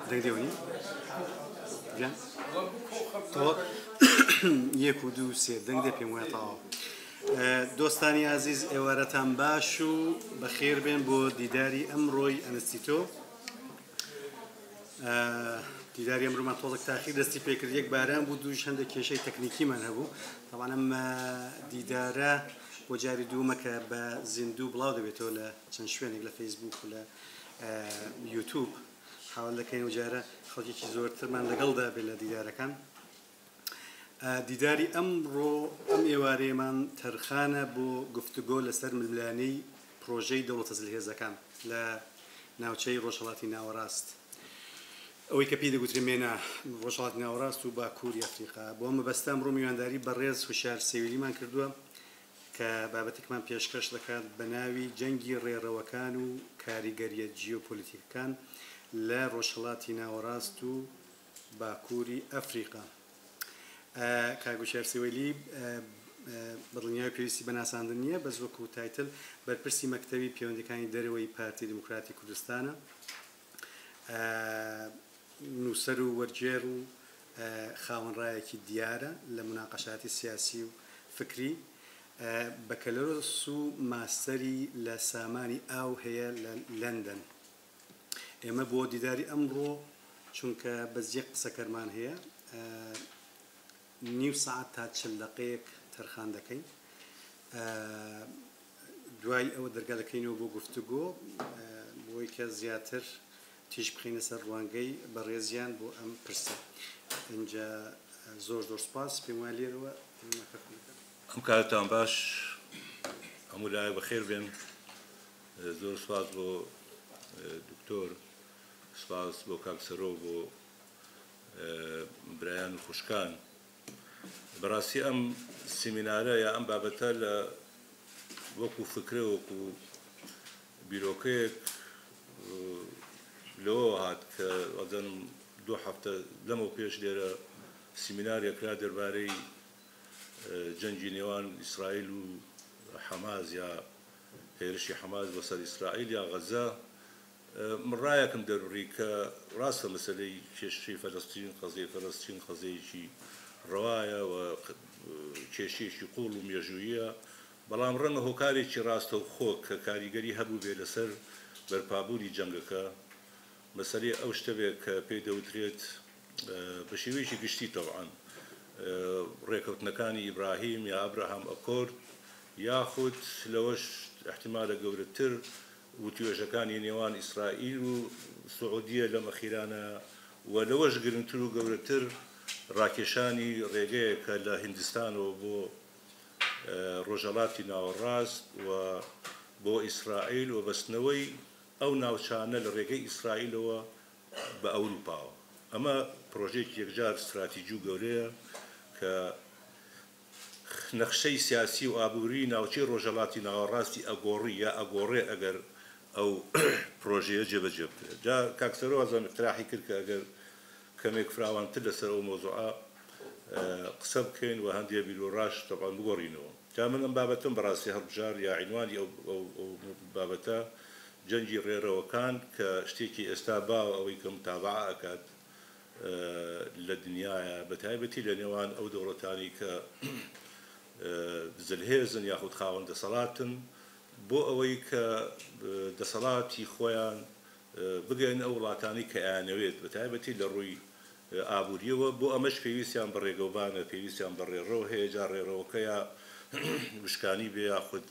دەیدێونی یەک و دوو سێ دەنگ دێ پێم وایە تەواو. دۆستانی عزیز ئێوارەتان باش و بەخێر بێن بۆ دیداری ئەمڕۆی ئەنستیتۆ. دیداری ئەمڕۆمان تۆڵک تاخیر دەستی پێکرد، یەک باران بوو، دووش هەندێک کێشەی تەکنیکیمان هەبوو. طبعاً ئەم دیدارە بۆ جاری دوومەکە بە زیندوو بڵاو دەبێتەوە لە چەند شوێنێک لە فەیسبوک و لە یوتیوب حاول دەکەین و جارە خەڵکێکی زۆرترمان لەگەڵدا بێت لە دیدارەکان. دیداری ئەمڕۆ ئەم ئێوارەیەمان تەرخانە بۆ گفتوگۆ لەسەر ململانەی پرۆژەی دەوڵەتە جلهێزەکان لە ناوچەی ڕۆژهەڵاتی ناوەڕاست، ئەوەی کە پێی دەگوترێت مێنە ڕۆژهەڵاتی ناوەڕاست و باکووری ئەفریقا. بۆ ئەمە بەستە ئەمڕۆ میوانداری بەڕێز هوشیار سێویلیمان کردووە کە بابەتێکمان پێشکەش دەکات بە ناوی جەنگی ڕێڕەوەکان و کاریگەریە جیۆپۆلیتیکەکان لە ڕۆژهەڵاتی ناوەڕاست و باکووری ئەفریقا. کاگوشار سێویلی بەدڵنیای پێویستی بەناساندن نییە، بەس وەکو تایتل بەرپرسی مەکتەبی پەیوەندیەکانی دەرەوەی پارتی دموکراتی کوردستانە، نووسەر و وەرجێر و خاوەنڕایەکی دیارە لە مناقەشاتی سیاسی و فکری، بەکەلۆرس و ماستەری لە سامانی ئاو هەیە لە لەندەن. ئێمە بۆ دیداری ئەمڕۆ چونکە بەزیەک قسەکەرمان هەیە، نیو ساعت تا 40 دقەیەک تەرخان دەکەین، دوای ئەوە دەرگا دەکەینەوە بۆ گفتوگۆ بۆی کە زیاتر تیژ بخینە سەر ڕوانگەی بەڕێزیان بۆ ئەم پرسە. اینجا زۆر سوپاس، پێم وایە لێرەوە ئەم کاتتان باش، هەموو لایە بەخێر بێن. زۆر سوپاس بۆ دکتۆر، سوپاس بۆ کاکسەرۆ، بۆ برایان و خوشکان. بەڕاستی ئەم سیمینارە یا ئەم بابەتە لە وەکو فکرە وەکو بیرۆکەیەک لەوە هات کە ئەزانم 2 هەفتە لەمەوە پێش لێرە سیمینارێکرا دەربارەی جەنگی نێوان ئیسرائیل و حەماس یا هێرشی حەماس بەسەر ئیسرائیل یا غەزە. من ڕایەکم دەروڕی کە ڕاستە مەسەلەی کێشەی فەلەستین، قەزەی فەلەستین قەزەیەکی ڕەوایە و کێشەیەکی قوڵ و مێژوویە، بەڵام ڕەنگە هۆکارێکی ڕاستە و خۆک کە کاریگەری هەبوو بێ لەسەر بەرپابووری جەنگەکە. مەسەلەی ئەو شتەوێک کە پێی دەوترێت بە شێوەیەکی گشتی تەوعاً ڕێکەوتنەکانی ئیبراهیم یا ئەبراهام ئەکۆرد، یاخود لەوەش احتیمالە گەورەتر و توێژەکانی نێوان ئیسرائیل و سعودیە لەم ئەخیرانە، و لەوەش گرنگتر و گەورەتر ڕاکێشانی ڕێگەیەکە لە هیندستانەوە بۆ ڕۆژهەڵاتی ناوەڕاست و بۆ ئیسرائیل و بەستنەوەی ئەو ناوچانە لە ڕێگەی ئیسرائیلەوە بە ئەوروپاوە. ئەمە پرۆژێکی یەکجار استراتیجی و گەورەیە کە نەخشەی سیاسی و ئابووری ناوچەی ڕۆژهەڵاتی ناوەڕاستی ئەگۆڕی یا ئەگۆڕێ ئەگەر ئەو پرۆژەیە جێبەجێ بکرێت. جا کاکسەرۆ ئەزان اقتراحی کرد کە ئەگەر کەمێک فراوانتر لەسەر ئەو مۆزوعە قسە بکەین و هەندێک بیرۆڕاش تەبعاً بگۆڕینەوە. جا من ئەم بابەتم بەڕاستی هەڵبژار یا عنوانی ئەو بابەتە جەنگی ڕێڕەوەکان کە شتێکی ئێستا باوە ئەوەی کە متابعە ئەکات لە دنیاە، بە تایبەتی لە نێوان ئەو دەوڵەتانی کە جلهێزن یاخود خاوەن دەسەڵاتن، بۆ ئەوەی کە دەسەڵاتی خۆیان بگەین ئەو وڵاتانی کە ئایانەوێت، بە تایبەتی لە ڕووی ئابووریەوە. بۆ ئەمەش پێویستیان بە ڕێگەوبانە، پێویستیان بە ڕێڕەوە هەیە. جا ڕێڕەوەکە یا وشکانی بێ یاخود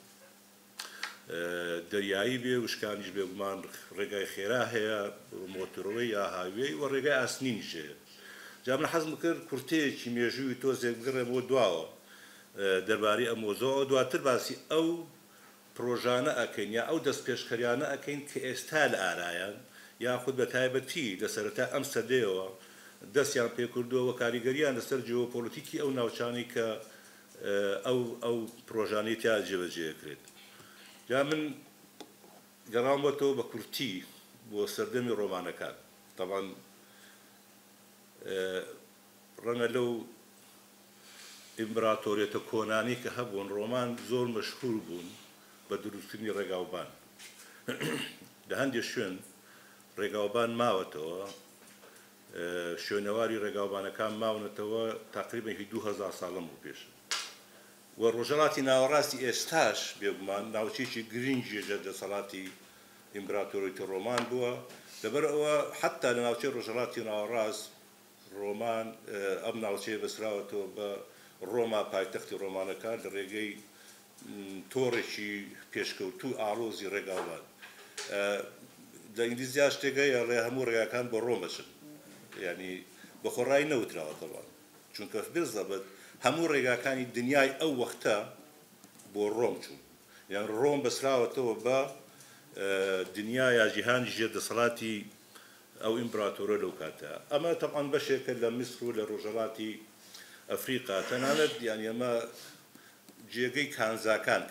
دەریایی بێ، وشکانیش بێگومان ڕێگای خێرا هەیە، مۆتۆرۆی یا هاوێی، و ڕێگای ئاسنینیش هەیە. جا من حەزم کرد کورتەیەکی مێژووی تۆزێک بگڕێم بۆ دواوە دەربارەی ئەم مۆزوعە، دواتر باسی ئەو پرۆژانە ئەکەین یا ئەو دەست پێشکەریانە ئەکەین کە ئێستا لە ئارایان یاخود بە تایبەتی لە سەرەتا ئەم سەدەیەوە دەستیان پێکردووە کاریگەریان لەسەر جیۆپۆلیتیکی ئەو ناوچانی کە ئەو پرۆژانەی تیا جێبەجێکرێت. جا من گەڕامەوە بە کورتی بۆ سەردەمی ڕۆمانەکان. طبعاً ڕەنگە لەو ئیمپراتۆریەتە کۆنانی کە هەبوون ڕۆمان زۆر مەشهور بوون بە دروستکردنی ڕێگاوبان. لە هەندێک شوێن ڕێگاوبان ماوەتەوە شوێنەواری ڕێگاوبانەکان ماونەتەوە تقریبا 2000 ساڵم بوو پێش و ڕۆژهەڵاتی ناوەڕاستی ئێستاش بێگومان ناوچەیەکی گرنگی دەسەڵاتی ئیمپراتۆریەتی ڕۆمان بووە لەبەر ئەوە حتا لە ناوچەی ڕۆژهەڵاتی ناوەڕاست ڕۆمان ئەم ناوچەیە بەسراوەتەوە بە ڕۆما پایتەختی ڕۆمانەکان لە ڕێگەی تۆڕێکی پێشکەوتوو ئاڵۆزی ڕێگاوبان لە ئینگلیزیا شتێگەیە ڕێ هەموو ڕێگاکان بۆ ڕۆم بچن یعنی بە خۆڕایی نەوتراوە تەواو چونکە بێزەبەت هەموو ڕێگاکانی دنیای ئەو وەختە بۆ ڕۆم چوون یان ڕۆم بەسراوەتەوە بە دنیای جیهانی ژێردەسەڵاتی ئەو ئیمپراتۆرە لەو کاتە ئەمە تەمان بەشێکە لە میسر و لە ڕۆژهەڵاتی ئەفریقا تەنانەت یانی ئەمە جێگەی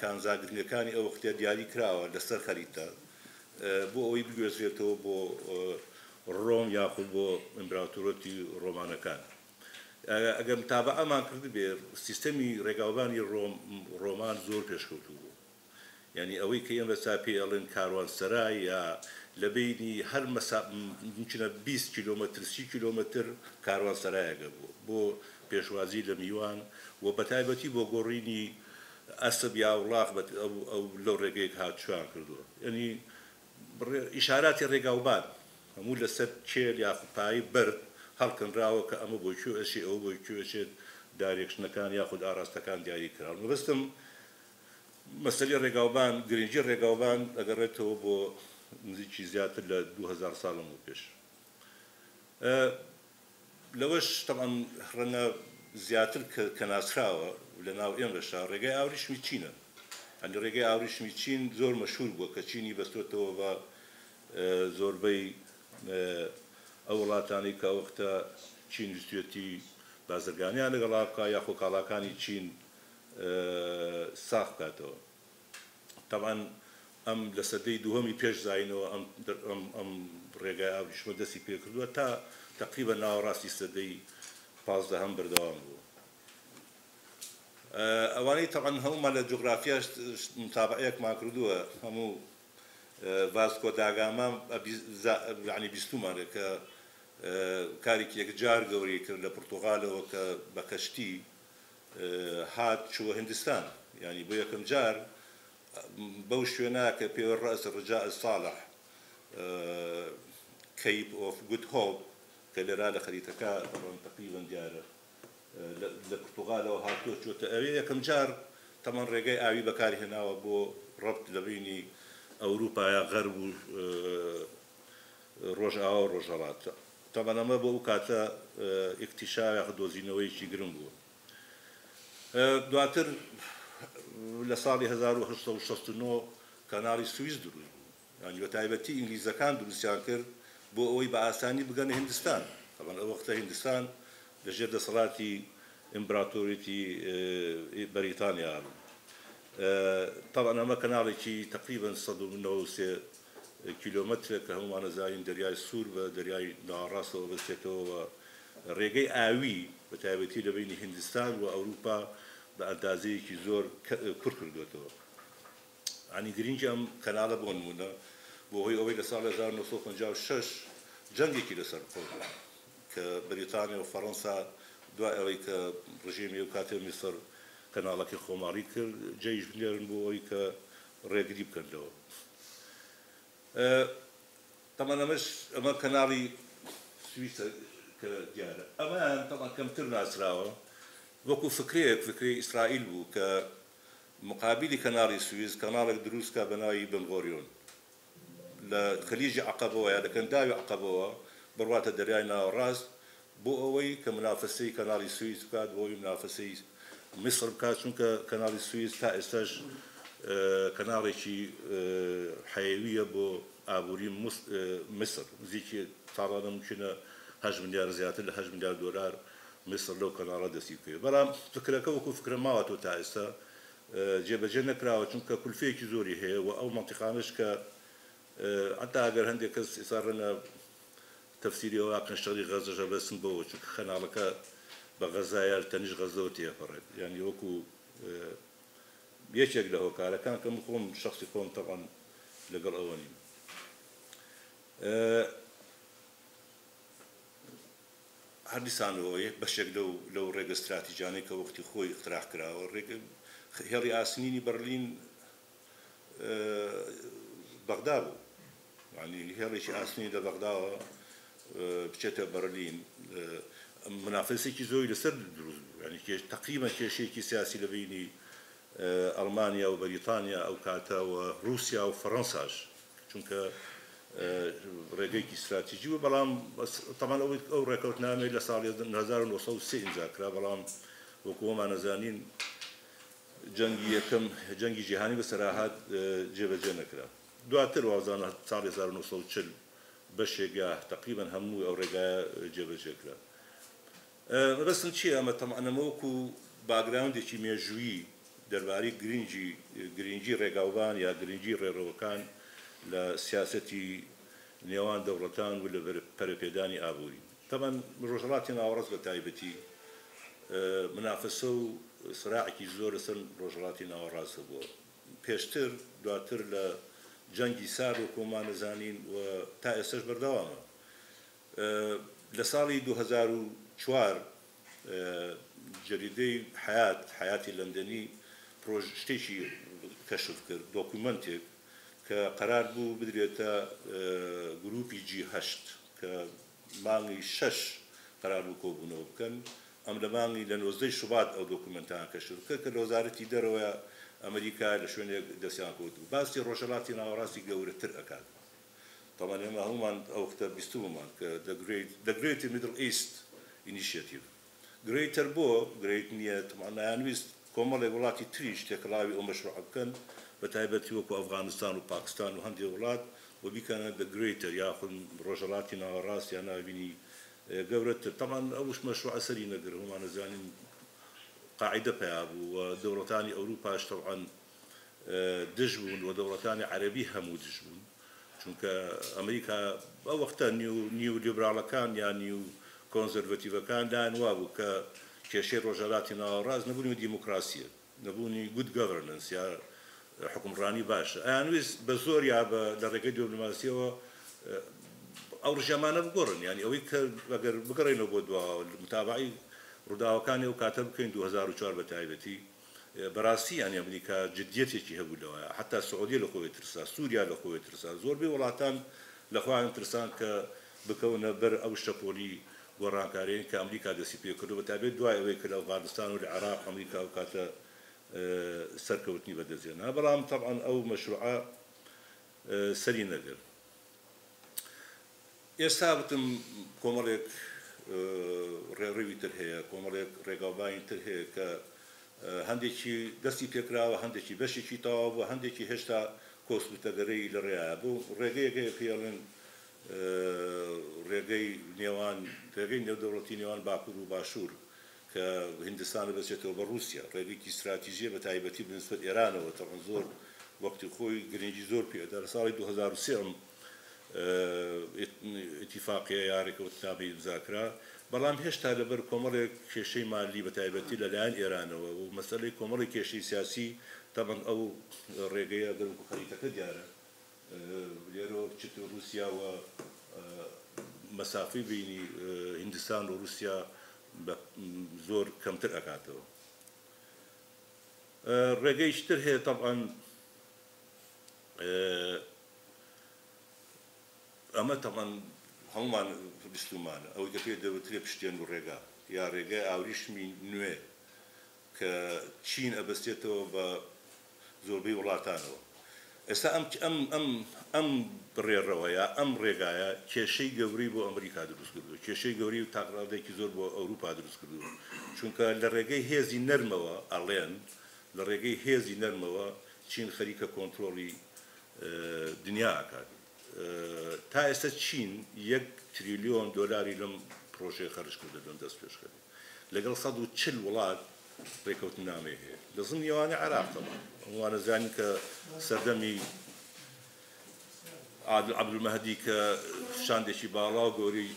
کانزاگرنگەکانی ئەو وەختە دیاری کراوە لەسەر خەریتە بۆ ئەوەی بگوێزرێتەوە بۆ ڕۆم یاخود بۆ ئیمپراتۆرەتی ڕۆمانەکان ئەگەر متابعەمان کرد بێ سیستەمی ڕێگاوبانی ڕۆمان زۆر پێشکەوتوو بوو یعنی ئەوەی کە ئێمە سا پێ ئەڵێن کاروانسەرای یا لە بینی هەر ممکنە 20 کیلۆمەتر 30 کیلۆمەتر کاروانسەرایەکە بوو بۆ پێشوازی لە میوان و بەتایبەتی بۆ گۆڕینی ئەسب یا وڵاق ئەو لەو ڕێگەیەک هاتووان کردووە یعنی ئیشاراتی ڕێگاوبان هەموو لەسەر چێل یاخودپایی بەرد هەڵکەنراوە کە ئەمە بۆی کوێ ئەشی ئەو بۆی کوێ ئەشێت دارێکشنەکان یاخود ئاراستەکان دیاری کراون مەبەستم مەسەلەی ڕێگاوبان گرنگی ڕێگاوبان ئەگەڕێتەوە بۆ نزیکی زیاتر لە 2000 ساڵم و پێش لەوەش تەمان ڕەنگە زیاتر کە ناسراوە لە ناو ئێمەشا ڕێگای ئاوریشمی چینە ئەنی ڕێگای ئاوریشمی چین زۆر مەشهور بووە کە چینی بەستۆتەوە بە زۆربەی ئەو وڵاتانی کە وەختە چین ویستوێتی بازرگانیان لەگەڵا بکە یاخۆ کاڵاکانی چین ساخ بکاتەوە تەمان ئەم لە سەدەی دووهەمی پێش زاینەوە ئەم ڕێگای ئاوریشمە دەستی پێ کردووە تا تقریبا ناوەڕاستی سەدەی 15 بەردەوام بوو ئەوانەی تەمان هەمومان لە جوغرافیاش متابعەیەکمان کردووە هەموو ڤاسکۆ داگاما یعنی بیستومانێک کە کارێکی یەکجار گەورەی کرد لە پورتوغالەوە کە بە کەشتی هات چووە هندستان یعنی بۆ یەکەم جار بەو شوێنە کە پێوە ڕەس ڕجاء ساڵح کەیپ ئۆف گود هۆپ کە لێرا لە خەریتەکە تقریبا دیارە لە پورتوغالەوە هاتووە چۆتە ئەوێ یەکەم جار تەمان ڕێگەی ئاوی بەکارهێناوە بۆ ڕەبت لە بینی ئەوروپا یا غەرب و ڕۆژئاوا و ڕۆژهەڵات تەمان ئەمە بۆ ئەو کاتە ئیکتیشاف یا دۆزینەوەیەکی گرنگ بووە دواتر لە ساڵی 1869 کەناڵی سویس دروست بوو یعنی بەتایبەتی ئینگلیزەکان دروستیان کرد بۆ ئەوەی بە ئاسانی بگەنە هیندستان طبعا ئەو وەختە هیندستان لەژێر دەسەڵاتی ئیمپراتۆریەتی بەریتانیا بوو طبعا ئەمە کەناڵێکی تقریبا 193 کیلۆمەترە کە هەمومان نەزانین دەریای سوور بە دەریای ناوەڕاستەوە بەستێتەوە ڕێگەی ئاوی بەتایبەتی لە بینی هیندستان و ئەوروپا بە ئەندازەیەکی زۆر کورت کردوێتەوە عنی گرنگی ئەم کەناڵە بۆ نمونە بۆ هۆی ئەوەی لە ساڵ 1956 جەنگێکی لەسەر بوو کە بەریتانیا و فەڕەنسا دوای ئەوەی کە ڕژێمی ئەو کاتێ میسر کەناڵەکەی خۆماڵی کرد جێیش بنێرن بۆ ئەوەی کە ڕێگری بکەنەوە تەمان ئەمە کەناڵی سویسە کە دیارە ئەمان تەمان کەمتر ناسراوە وەکو فکری ئیسرائیل بوو کە مقابلی کەناڵی سویس کەناڵێک دروستکە بە ناوی بنغۆریۆن لە خەلیجی عەقەبەوە یا لە کەنداوی عەقەبەوە بڕواتە دەریای ناوەڕاست بۆ ئەوەی کە منافەسەی کەناڵی سویس بکات بۆ ئەوەی منافەسەی میسر بکات چونکە کەناڵی سویس تا ئێستاش کەناڵێکی حەیویە بۆ ئابووری میسر نزیکی ساڵانە ممکنە 8 ملیار زیاتر لە 8 ملیار دۆلار میسر لەو کەناڵە دەستی کرد بەڵام فکرەکە وەکو فکرە ماوەتەوە تا ئێستا جێبەجێ نەکراوە چونکە کولفەیەکی زۆری هەیە و ئەو مەنتیقانش کە حتا ئەگەر هەندێک کەس ئێستا تەفسیری واقع شەڕی غەزەشە بەسن بەوە چونکە خەناڵەکە بە غەزایە تەنیش غەزەوە تێپەڕێت یعنی وەکو یەکێک لە هۆکارەکان کە من خۆم شخصی خۆم تەقەن لەگەڵ ئەوە نین. هەردیسانەوەی بەشێک لەو ڕێگە استراتیجانەی کە وەختی خۆی اختراع کراوە ڕێگە هێڵی ئاسنینی بەرلین بەغدا بوو، یعنی هێڵێکی ئاسنینی لە بەغداوە بچێتە بەرلین منافسێکی زۆری لەسەر دروست بوو، یعنی تقریبا کێشەیەکی سیاسی لە بینی ئەڵمانیا و بەریتانیا ئەو کاتەوە رووسیا و فەڕەنساش، چونکە ڕێگەیەکی استراتیژی و بەڵام تەمان ئەو ڕێکەوتنامەی لە ساڵی 1930 ئیمزاکرا، بەڵام وەکو ئەومان نەزانین جەنگی یەکەم جەنگی جیهانی بەسەراهات جێبەجێ نەکرا. دواتر وازانە ساڵی 1940 بەشێکە تقریبا هەموو ئەو ڕێگایە جێبەجێ کرا. بەسن چییە؟ ئەمە تەمانەمە وەکو باگراوندێکی مێژوویی دەربارەی گرنگی ڕێگاوبان یا گرنگی ڕێڕەوەکان لە سیاسەتی نێوان دەوڵەتان و لە پەرەپێدانی ئابووری. تەمان ڕۆژهەڵاتی ناوەڕاست بە تایبەتی منافسە و سراعێکی زۆر لەسەر ڕۆژهەڵاتی ناوەڕاستە بووە. پێشتر دواتر لە جەنگی سار و کۆمان نەزانین و تا ئێستش بەردەوامە. لە ساڵی 2004 جەریدەی حیاتی لەندەنی شتێکی کەشف کرد، دۆکومنتێک کە قەرار بوو بدرێتە گروپی G8 کە مانگی 6 قەرار بوو کۆبوونەوە بکەن. ئەم لە مانگی لە 19 شوبات ئەو دۆکومنتان کەشف کرد کە لە وەزارەتی دەرەوەیە ئەمریکا لە شوێنێک دەستیان کەوت بوو. باسی ڕۆژهەڵاتی ناوەڕاستی گەورەتر ئەکات. طبعا ئێمە هەمومان ئەو وەختە بیستوومان کە The Great Middle East Initiative. گرێتر بۆ گرێت نییە نایانویست کۆمەڵی وڵاتی تریش تێکەڵاوی ئەو مەشروع بکەن بە تایبەتی وەکو ئەفغانستان و پاکستان و هەندێک وڵات و بیکەنە The Greater یاخود ڕۆژهەڵاتی ناوەڕاست یا ناوینی گەورەتر. طبعا ئەوش مەشروع ئەسەری نەگر هەمومان نەزانین قاعدە پیا بوو و دەوڵەتانی ئەوروپاش طبعا دژ بوون و دەوڵەتانی عەرەبی هەموو دژ بوون، چونکە ئەمریکا ئەو وەختە نیو لیبراڵەکان یا نیو کۆنزەرڤەتیڤەکان دایان وا بوو کە کێشەی ڕۆژهەڵاتی ناوەڕاست نەبوونی دیموکراسیە، نەبوونی گود گەڤەرنەنس یا حکومڕانی باشە. ئەیانویست بە زۆر یا لە ڕێگەی دیپلۆماسیەوە ئەو ڕژەمانە بگۆڕن، یعنی ئەوەی کە ئەگەر بگەڕێنەوە بۆ دواوە متابعی ڕووداوەکانی ئەو کاتە بکەین 2004 بە تایبەتی بەڕاستی یانی ئەمریکا جدیەتێکی هەبوو لەوەیە، حتا سعودیە لە خۆی ترسا، سووریا لە خۆی ترسا، زۆربەی وڵاتان لە خۆیان ترسان کە بکەونە بەر ئەو شەپۆلی گۆڕانکاریین کە ئەمریکا دەستی پێ کردو بە تایبەت دوای ئەوەی کە لە ئەفغانستان و لە عێراق ئەمریکا ئەو کاتە سەرکەوتنی بەدەستهێنا. بەڵام طبعا ئەو مەشروعە سەری نەگرت. ئێستا بتم کۆمەڵێک ڕێڕەوی تر هەیە، کۆمەڵێک ڕێگاوبانی تر هەیە کە هەندێکی دەستی پێکراوە، هەندێکی بەشێکی تەواو بووە، هەندێکی هێشتا کۆسبوتەگەرەی لە ڕێیە بوو. ڕێگەیەکەیە پێڵێن ڕێگەی نێودەوڵەتی نێوان باکوور و باشوور کە هیندستان بەچێتەوە بە رووسیا، ڕێگەیەکی استراتیژیە بە تایبەتی بنسبەت ئێرانەوە تەڕەن زۆر وەختی خۆی گرنگی زۆر پێدا. لە ساڵی 2003 ئیتیفاقیە یاڕێکەوتنامەی ئیمزاکرا، بەڵام هێشتا لەبەر کۆمەڵێک کێشەی مالی بە تایبەتی لەلایەن ئێرانەوە و مەسەلەی کۆمەڵی کێشەی سیاسی تەبەن ئەو ڕێگەیە گەر خەریتەکە دیارە لێرەوە بچێت رووسیا و مەسافەی بینی هیندستان و رووسیا زۆر کەمتر ئەکاتەوە. ڕێگەیشتر هەیە طبعا ئەمە طبعا هەمومان بیستومانە ئەوەی کە پێ دەوترێ پشتێن و ڕێگا یا ڕێگای ئاوریشمی نوێ کە چین ئەبەستێتەوە بە زۆربەی وڵاتانەوە. ئێستا ئەم بڕێڕەوەیە ئەم ڕێگایە کێشەی گەوری بۆ ئەمریکا دروست کردو، کێشەی گەوری و تاقراودێکی زۆر بۆ ئەوروپا دروست کردو، چونکە لە ڕێگەی هێزی نەرمەوە ئەڵێن لە ڕێگەی هێزی نەرمەوە چین خەریکە کۆنتترۆلی دنیا ئاکات. تا ئێستا چین 1 تریلیۆن دۆلاری لەم پرۆژەیە خەرج کردە لەم دەست پێشکەوتن لەگەڵ 140 وڵات ڕێکەوتنامەی هەیە لە زمانی ئێوانەی عێراق. تەمان هەمووان زانین کە سەردەمی عەبدولمەهدی کە شاندێکی باڵا و گەوری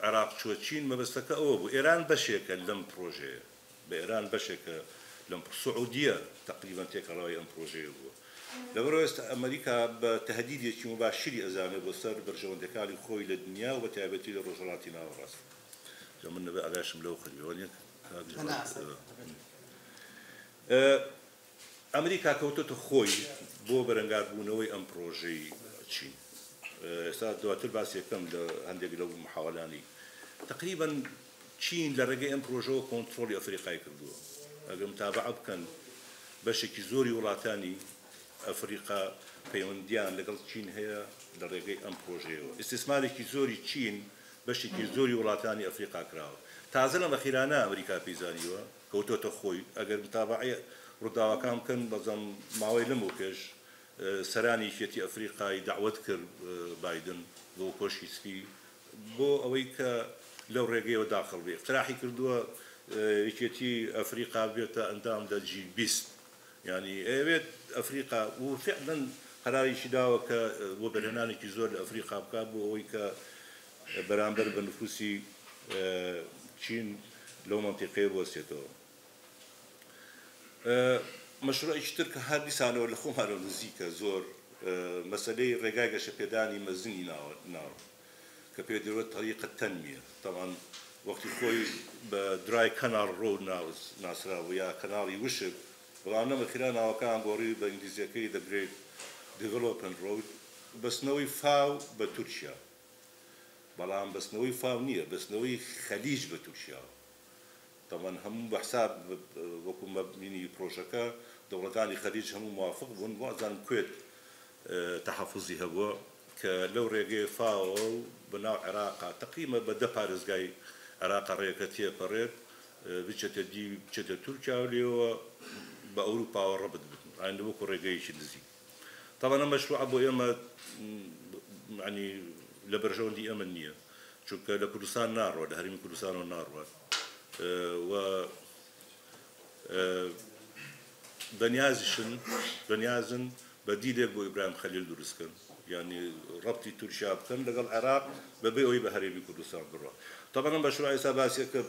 عێراق چووە چین، مەبەستەکە ئەوە بوو ئێران بەشێکە لەم پرۆژەیە، بە ئێران بەشێکە لەم سعودیە تقریبا تێکەڵاوی ئەم پرۆژەیە بووە. لەبەرەوە ئێستا ئەمریکا بە تەهدیدێکی مباشری ئەزانێ بۆ سەر بەرژەوەندەکانی خۆی لە دنیا و بە تایبەتی لە ڕۆژهەڵاتی ناوەڕاست. من نەبێ ئاگاشم لەو خەریەوە ئەمریکا کەوتۆتە خۆی بۆ بەرەنگاربوونەوەی ئەم پرۆژەی چین. ئێستا دواتر باسی یەکەم لە هەندێک لەو محاوەلانی تقریبا چین لە ڕێگەی ئەم پرۆژەوە کۆنتڕۆلی ئەفریقای کردووە. ئەگەر متابعە بکەن بەشێکی زۆری وڵاتانی ئەفریقا پەیوەندیان لەگەڵ چین هەیە لە ڕێگەی ئەم پرۆژەیەوە. ئیسtisمارێکی زۆری چین بەشێکی زۆری وڵاتانی ئەفریقا کراوە. تازە لەم ئەخیرانە ئەمریکا پێیزانیوە کەوتۆتە خۆی ئەگەر متابعە ڕووداوەکان بکەن بەزەم ماوەی لەم و پێش سەرانی یەکێتی ئەفریقای داوت کرد بایدن بۆ کۆشی سپی بۆ ئەوەی کە لەو ڕێگەیەوە داخڵ بێ. اقتراحی کردووە یەکێتی ئەفریقا بێتە ئەندام لە G20 یعنی ئەوێت ئەفریقا و فعلا قەراریشی داوە کە بۆ بەرهێنانێکی زۆر لە ئەفریقا بکات بۆ ئەوەی کە بەرامبەر بە نفوسی چین لەو مەنتیقەیە بوەستێتەوە. مەشروعێکی تر کە هەر دیسانەوە لە خۆمانەوە نزیکە زۆر مەسەلەی ڕێگای گەشەپێدانی مەزنی ناوە کە پێ دەوێت طریقە تەنمیە. طبعا وەختی خۆی بە درای کەناڵ ڕۆ ناسراوە یا کەناڵی وشک بەڵام نەمەخیرا ناوەکان گۆڕی بە ئینگلیزیەکەی دەگرێت دیڤلۆپمنت ڕۆد بەستنەوەی فاو بە تورکیا. بەڵام بەستنەوەی فاو نییە، بەستنەوەی خەلیج بە تورکیا. طبعا هەموو بەحساب وەکو مەبنی پرۆژەکە دەوڵەتانی خەلیج هەموو موافق بوون بۆ ئەزانم کوێت تەحەفوزی هەبووە کە لەو ڕێگەی فاوە و بەناو عێراقا تقریبا بە 10 پارێزگای عێراقا ڕێگەکە تێپەڕێت بچێتە دی بچێتە تورکیا و لێەوە بە ئەوروپاوە ڕەبت بن ئایندە وەکو ڕێگەیەکی نزیک. طبعا ئەم مەشروعە بۆ ئێمە ینی لە بەرژەوەندی ئەمە نییە چونکە لە کوردستان ناڕوە لە هەرمی کوردستانەوە ناڕوە و بەنیازن بە دیلێک بۆ ئیبراهیم خەلیل دروستکەن یعنی ڕەبتی تورکیا بکەن لەگەڵ عێراق بەبێ ئەوەی بە هەرێمی کوردستان بڕوە. طبعا ئەم مەشروعە ئێستا باسیەکە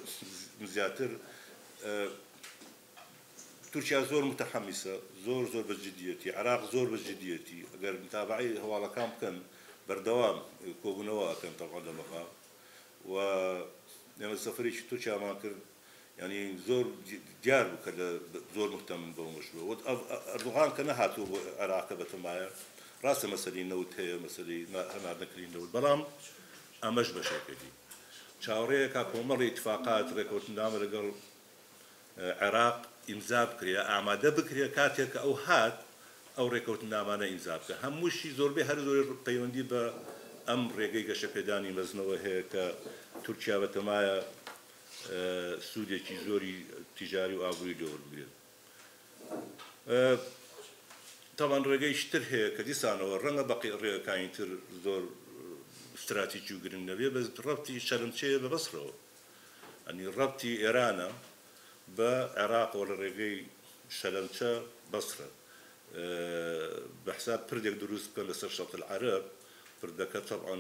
زیاتر تورکیا زۆر متحمسە زۆر بە جدیەتی عێراق زۆر بە جدیەتی ئەگەر متابعەی هەواڵەکان بکەن بەردەوام کۆبوونەوە ئەکەن طبعا لەمەقام و ئێمە سەفەرێکی تورکیامان کرد ینی زۆر دیار بوو کە زۆر مهتەمن بەو مەشروعە. ئەردوغان کە نەهاتووە بۆ عێراقە بەتەمایە ڕاستە مەسەلەی نەوت هەیە مەسەلەی هەناردنەکردنی نەوت بەڵام ئەمەش بەشێکێتی چاوەڕێیەکە کۆمەڵی ئیتفاقات ڕێکەوتنامە لەگەڵ عێراق ئیمزا بکرێ ئامادە بکرێ کاتێک کە ئەو هات ئەو ڕێکەوتنامانە ئیمزا بکە. هەمووشی زۆربەی هەر زۆر پەیوەندی بە ئەم ڕێگەی گەشەپێدانی مەزنەوە هەیە کە تورکیا بەتەمایە سوودێکی زۆری تیجاری و ئابووری لێوەربگرێت. طبعا ڕێگەیشی تر هەیە کە دیسانەوە ڕەنگە بەقی ڕێگەکانی تر زۆر استراتیجی و گرنگ نەبێ بە ڕەبتی شەرمچەیە بە بەسڕەوە ئەنی ڕەبتی ئێرانە بە عێراقەوە لە ڕێگەی شەلەمچە بەسرە بەحساب پردێک دروست بکەن لەسەر شەڵت العەرەب پردەکە طبعا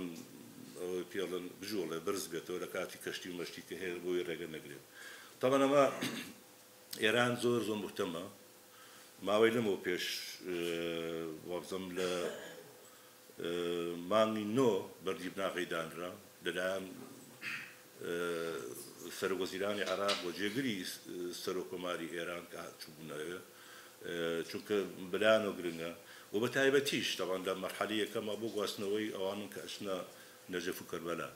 ئەوەی پێڵن بژوڵێ بەرز بێتەوە لە کاتی کەشتی و مەشتی کە هەیە بۆی ڕێگە نەگرێت. طبعا ئەمە ئێران زۆر مهتەمە ماوەی لەمەوە پێش وابزەم لە مانگی نۆ بەردیبناغی دانرا لەلایەن سەرۆکوەزیرانی عێراق بۆ جێگری سەرۆکۆماری ئێران کە هاتووبوونەوە چونکە بەلایەنەوە گرنگە و بە تایبەتیش طبعا لە مەرحەلەیەکەمە بۆ گواستنەوەی ئەوانن کە ئەچنە نەجەف و کەربەلا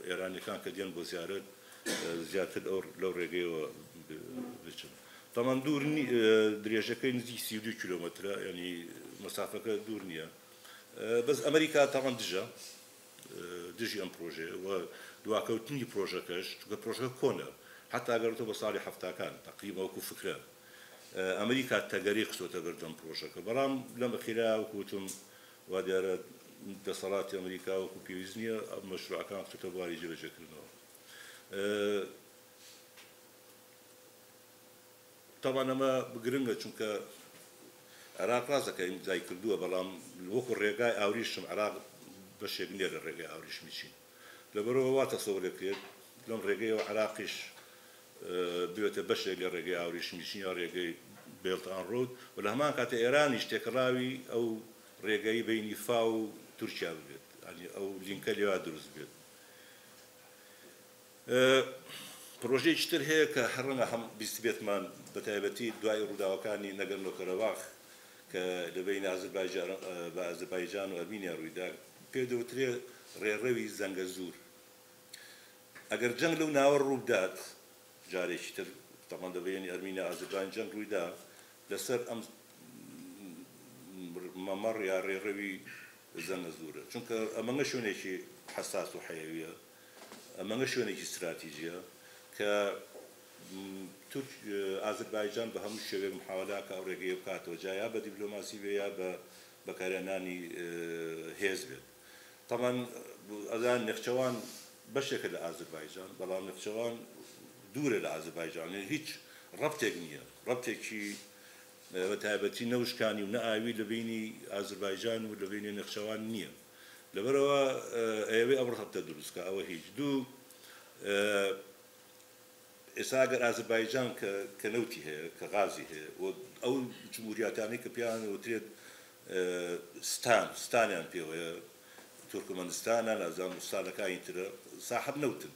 ئێرانیەکان کە دێن بۆ زیارەت زیاتر لەو ڕێگەیەوە بچن. طبعا دوور درێژەکەی نزیک 32 کیلۆمەترە ینی مەسافەکە دوور نییە بەس ئەمریکا طبعا دژی ئەم پرۆژێ و دواکەوتنی پرۆژەکەش چونکە پرۆژەکە کۆنە حتا ئەگەڕێتەوە بە ساڵی هەفتاکان تقریبا وەکو فکرە ئەمریکا تەگەری قسۆتە بەردەم پرۆژەکە بەڵام لەم بەخیرا وەکوتم وا دیارە دەسەڵاتی ئەمریکا وەکو پێویست نییە مەشروعەکان قسۆتە بواری جێبەجێکردنەوە. طبعا ئەمە گرنگە چونکە عێراق ڕاستەکە ئیمزای کردووە بەڵام وەکو ڕێگای ئاوریشم عێراق بەشێک نییە لە ڕێگای ئاوریشمی چین لەبەرەوە وا تەسەوورەکرێت لەم ڕێگەیەوە عێراقیش بێتە بەشێک لە ڕێگەی ئاوریشمی چین یا ڕێگەی بيلت آن رود ولا همان كانت إيران يشتكراوي أو ريجاي بين فاو تركيا بيت يعني أو لينكاليو أدرس بيت بروجي شتر هيك حرنا هم بيستبيت مان بتابتي دواي رودا وكاني نقلنا كرباخ كلبين أذربيجان وأرمينيا رويدا بيدو تري ريروي زنجزور أجر جنگ لو ناور روبدات جاري شتر طبعا دبيني أرمينيا أذربيجان جنگ رويدا لسر أم ممر يا ريروي زنجزور چونك أما شوني شيء حساس وحيوية أما شوني شيء استراتيجية ك أذربيجان بهم الشباب محاولة كأوريجية بكاتو جايا بدبلوماسية بكارناني هزبت طبعا أذان نخشوان بشكل أذربيجان بلا نخشوان دور الأذربيجان يعني هيج ربطك نية ربطك شيء وتابتي نوش كاني ونقاوي لبيني أذربيجان ولبيني نخشوان نية لبروا أيوة أبرز تدرس كأو هيج دو إساقر أذربيجان كنوتي هي كغازي هي أو جمهورياتاني كبيان وتريد ستان يعني بيو تركمانستان لازم ستان كاين ترى صاحب نوتن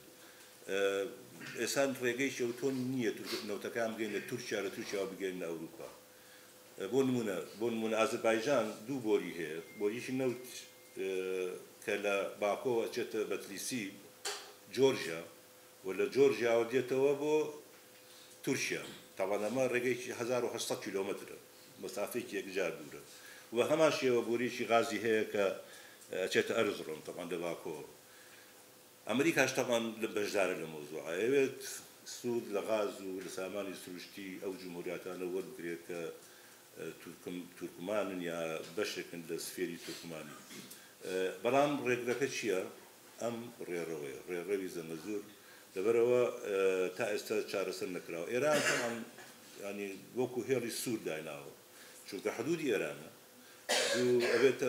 إنسان رجيش يوتون نية نوتكام جين تركيا وبجين أوروبا بون أذربيجان دو بولي هي بوليش نوت كلا باكو أشت بتليسي جورجيا ولا جورجيا وديتوا بو تركيا طبعا ما رجيش 1800 كيلومتر مسافة كي جار دورة وهماشي وبوريشي غازي هيك أشت أرزرون طبعا دباكو أمريكا طبعا لبجدار الموضوع أيوة سود لغاز ولسامان يسرشتي أو جمهورياتنا أول بكريك تركمان يا بشكل لسفيري تركماني بلام رجلكشيا أم ريروي زنزور لبروا تأسست شارسن نكراو إيران طبعا يعني وكو هيري السود دايناو شو كحدود إيران دو أبيت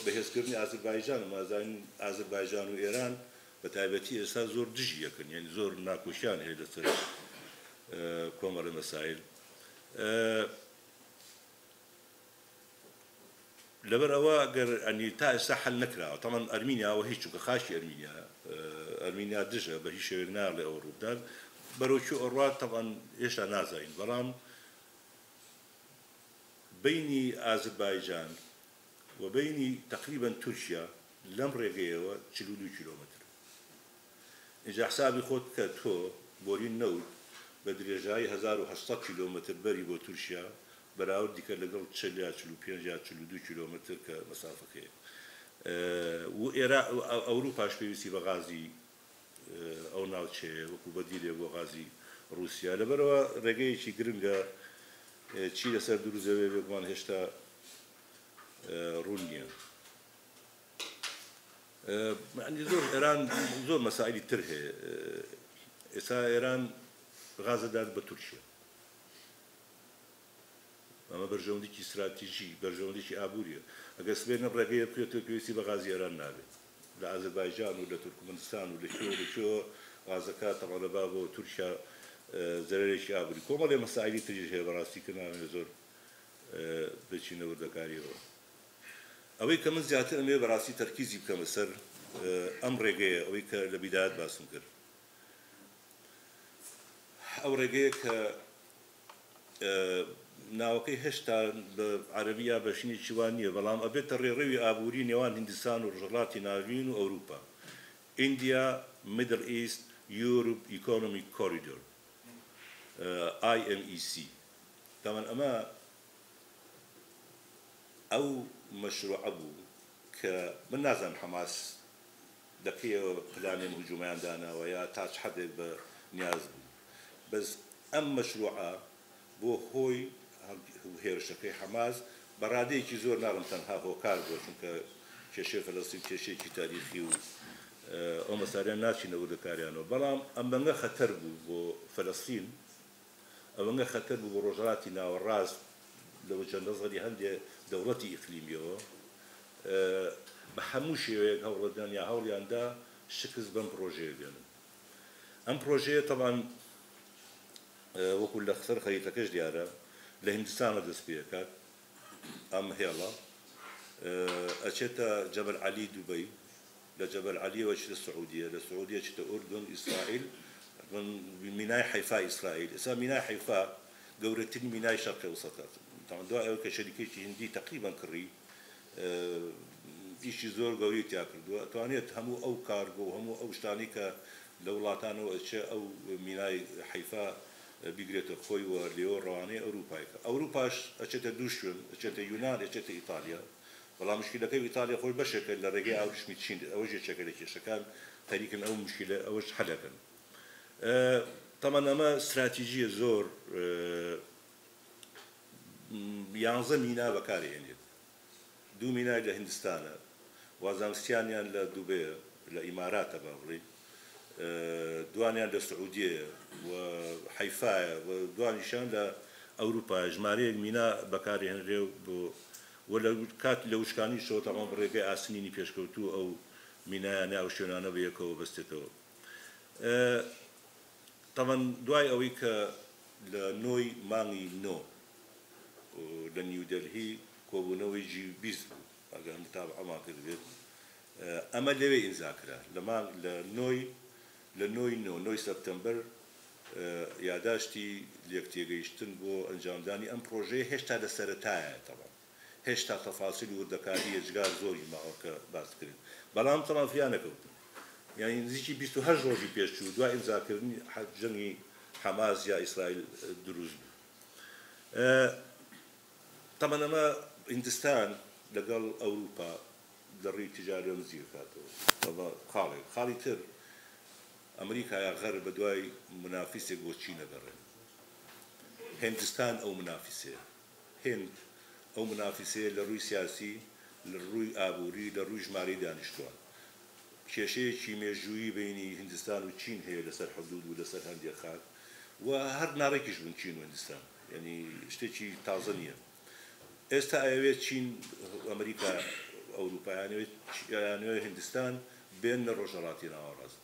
بهسكرني أذربيجان ما زين أذربيجان وإيران بتعبتي إسا زور دجية كن يعني زور ناكوشان هي لسر كومر المسائل لبروا أجر يعني تأسست حل نكراو طبعا أرمينيا وهي شو كخاشي أرمينيا دجا بهي شغلنا لأوروبا بروشو أوروات طبعا إيش نازين برام بيني أذربيجان وبيني تقريبا تركيا لم رجعوا 30 كيلومتر. إذا حسابي خود كتو بورين نود بدري جاي 1800 كيلومتر بري بو تركيا براود ديك لقل تشليا 35 كيلومتر كمسافة كي. وأوروبا شبيسي بغازي أو ناوتشي وكوبديلي وغازي روسيا لبروا رجعي شي جرينجا شيء لسر دروزة بيجمان هشتا رونيا يعني زور إيران زور مسائل ترهه إسا إيران غازة داد بتركيا أما برجوندي كي استراتيجي برجوندي كي أبوريا أجا سبينا برجية بيوتو كيسي بغازي إيران نابي لأذربيجان ولا تركمانستان ولا شو غازكات طبعا بابو تركيا زريش أبوري كم على مسائل ترجيه براسي كنا زور بتشينا وردكاريو أوي كمان زيادة أمي براسي تركيزي بكمسر أم رجع أوي كلبداية باسمكر أو رجع ك ناوكي هشتا بعربية بشني شوانية بلام أبيت الريوي أبوري نيوان هندستان ورجلات ناوين وأوروبا إنديا ميدل إيست يوروب إيكونوميك كوريدور IMEC طبعا أما أو مشروع أبو كمن نازم حماس دكية قلانين هجوميان دانا ويا تاج حد بنياز بس أم مشروعه بو هوي هيرشكي حماس برادي كي زور نارم تنها هو كاربو چونك كشي فلسطين كشي تاريخي او مساريا ناشي نو دكاريانو بلام أما خطر بو فلسطين أما خطر بو روجراتنا والراس لو كان نظري هندي دولتي إقليمية بحموش هول الدنيا هول عندها شكل بن بروجي يعني أم بروجي طبعا وەکو لە خسەر خەریتەکەش دیارە لە هیندستانە دەست پێکات ئەم هێڵە ئەچێتە جەبەل عەلی دووبەی لە جەبەل عەلیەوە چێتە سعودیە لە سعودیە چێتە ئوردن ئیسرائیل من مینای حیفا ئیسرائیل ئێستا مینای حیفا گەورەترین مینای شەرقی وسەطات دوای ئەوە کە شەریکێکی هندی تەقریبەن کڕی ئیشی زۆر گەوری تیا کردووە ئەتوانێت هەموو ئەو کارگۆ و هەموو ئەو شتانی کە لە وڵاتانەوە ئەچێ ئەو مینای حیفا بیگرێتە خۆی و لێەوە ڕەوانەی ئەوروپایکە ئەوروپاش ئەچێتە دوو شوێن ئەچێتە یونان ئەچێتە ئیتالیا بەڵام مشکلەکەی ئیتالیا خۆی بەشێکە لە ڕێگەی ئاوریشمی چین ئەوەش یەکێکە لە کێشەکان تاریکن ئەو مشکلە ئەوەش حەلەکەن تەمان ئەمە استراتیژیە زۆر 11 مینا بەکارهێنێت دوو مینای لە هیندستانە وازانستیانیان لە دووبەیە لە ئیماراتە با بڵێین دوانیان لە سعودیەیە و حیفایە و دوانیشان لە ئەوروپا ژمارەیەک مینا بەکارهێنرێ بۆ و لە کات لە وشکانی شەوە تەمام ڕێگەی ئاسنینی پێشکەوتوو ئەو مینایانە ئەو شوێنانە بە یەکەوە بەستێتەوە تەمەن دوای ئەوەی کە لە نۆی مانگی نۆ لە نیودەلهی کۆبوونەوەی G20 بوو ئەگەر متابعەمان کردبێت ئەمە لەوێ ئیمزاکرا لە نۆی سەپتەمبەر یاداشتی یەکتێگەیشتن بۆ ئەنجامدانی ئەم پرۆژەیە هێشتا لە سەرەتایە تەواو هێشتا تەفاسیل وردەکاری هێزگار زۆری ماوە کە باسکردن بەڵام تەمام فیان نەکەوتن یعنی نزیکی 28 ڕۆژی پێشوو دوای ئیمزاکردنی جەنگی حەماس یا ئیسرائیل دروست بوو تەمەن ئەمە هیندستان لەگەڵ ئەوروپا دەڕی تیجاری نزیک کاتەوە خاڵی تر ئەمریکا غەر بە دوای منافیسێک بۆ چین نەگەڕێن هیندستان ئەو منافیسەیە هند ئەو منافیسەیە لە ڕووی سیاسی لە ڕووی ئابووری لە ڕووی ژمارەی دانیشتوان کێشەیەکی مێژوویی بینی هیندستان و چین هەیە لەسەر حدود و لەسەر هەندێک خاک و هەر ناڕێکیش بوون چین و هیندستان یعنی شتێکی تازە نییە ئێستا ئەوێت چین ئەمریکا ئەوروپایانەوەی هیندستان بێن لە ڕۆژهەڵاتی ناوەڕاست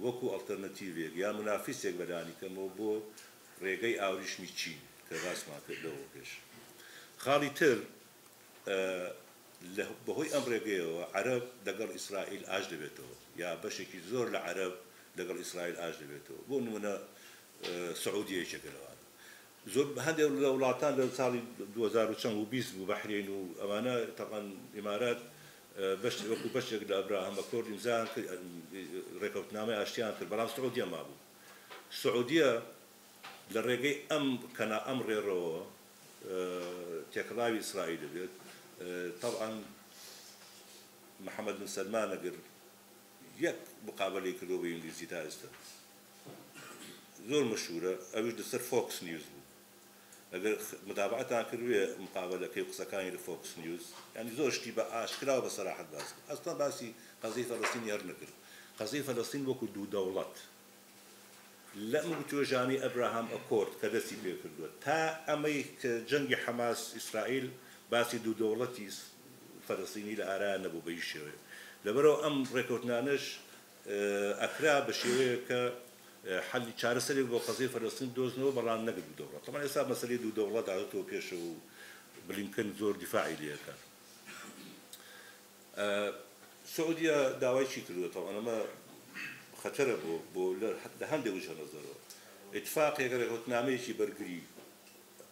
وەکو ئەڵتەرنەتیڤێک یا منافیسێک بەدانیکەمەوە بۆ ڕێگەی ئاوریشمی چین کە ڕاستمان کردەوە پێش خاڵی تر بەهۆی ئەم ڕێگەیەوە عەرەب لەگەڵ ئیسرائیل ئاش دەبێتەوە یا بەشێکی زۆر لە عەرەب لەگەڵ ئیسرائیل ئاش دەبێتەوە بۆ نمونە سعودیەیەکێکە لەوانە زۆر هەندێک لە وڵاتان لە ساڵی 2020 بوو بەحرین و ئەوانە تەقەن ئیمارات وەکو بەشێک لە ئەبراهەم ئەکۆرد ئیمزان کرد ڕێکەوتنامەی ئاشتیان کرد بەڵام سعودیە مابوو سعودیە لە ڕێگەی ئەم ڕێڕەوە تێکەڵاوی ئیسرائیل دەبێت طبعا محەممەد بن سەلمان ئەگەر یەک مقابلەی کردو بە ئینگلیزی تا ئێستا زۆر مەشهورە ئەوش لەسەر فۆکس نیوز بوو ئەگەر متابعەتان کردوێ مقابلەکەی قسەکانی لە فۆکس نیوز ینی زۆر شتی بە ئاشکرا و بە سەراحەت باس کرد ئەسڵان باسی قەزەی فەڵەستینی هەر نەکرد قەزەی فەڵەستین وەکو دوو دەوڵەت لە ئەم توێژانی ئەبراهام ئەکۆرد کە دەستی پێ کردووە تا ئەمەی کە جەنگی حەماس ئیسرائیل باسی دوو دەوڵەتی فەلەستینی لە ئارایان نەبوو بە هیچ شێوەیە لەبەرەوە ئەم ڕێکەوتنانەش ئەکرا بە شێوەیە کە حەلی چارەسەرێک بۆ قەزەی فەلەستین دۆزنەوە بەڵام نەگرت دوو دەوڵەت طبعا ئێستا مەسەلەی دوو دەوڵەت هاتۆ پێشەوە و بلینکن زۆر دیفاعی لێەکە سعودیە داوایکی کردووە طبعا ئەمە خەتەرە بۆ لە هەندێک وجهە نەزەرەوە ئیتفاقێک ڕێکەوتنامەیەکی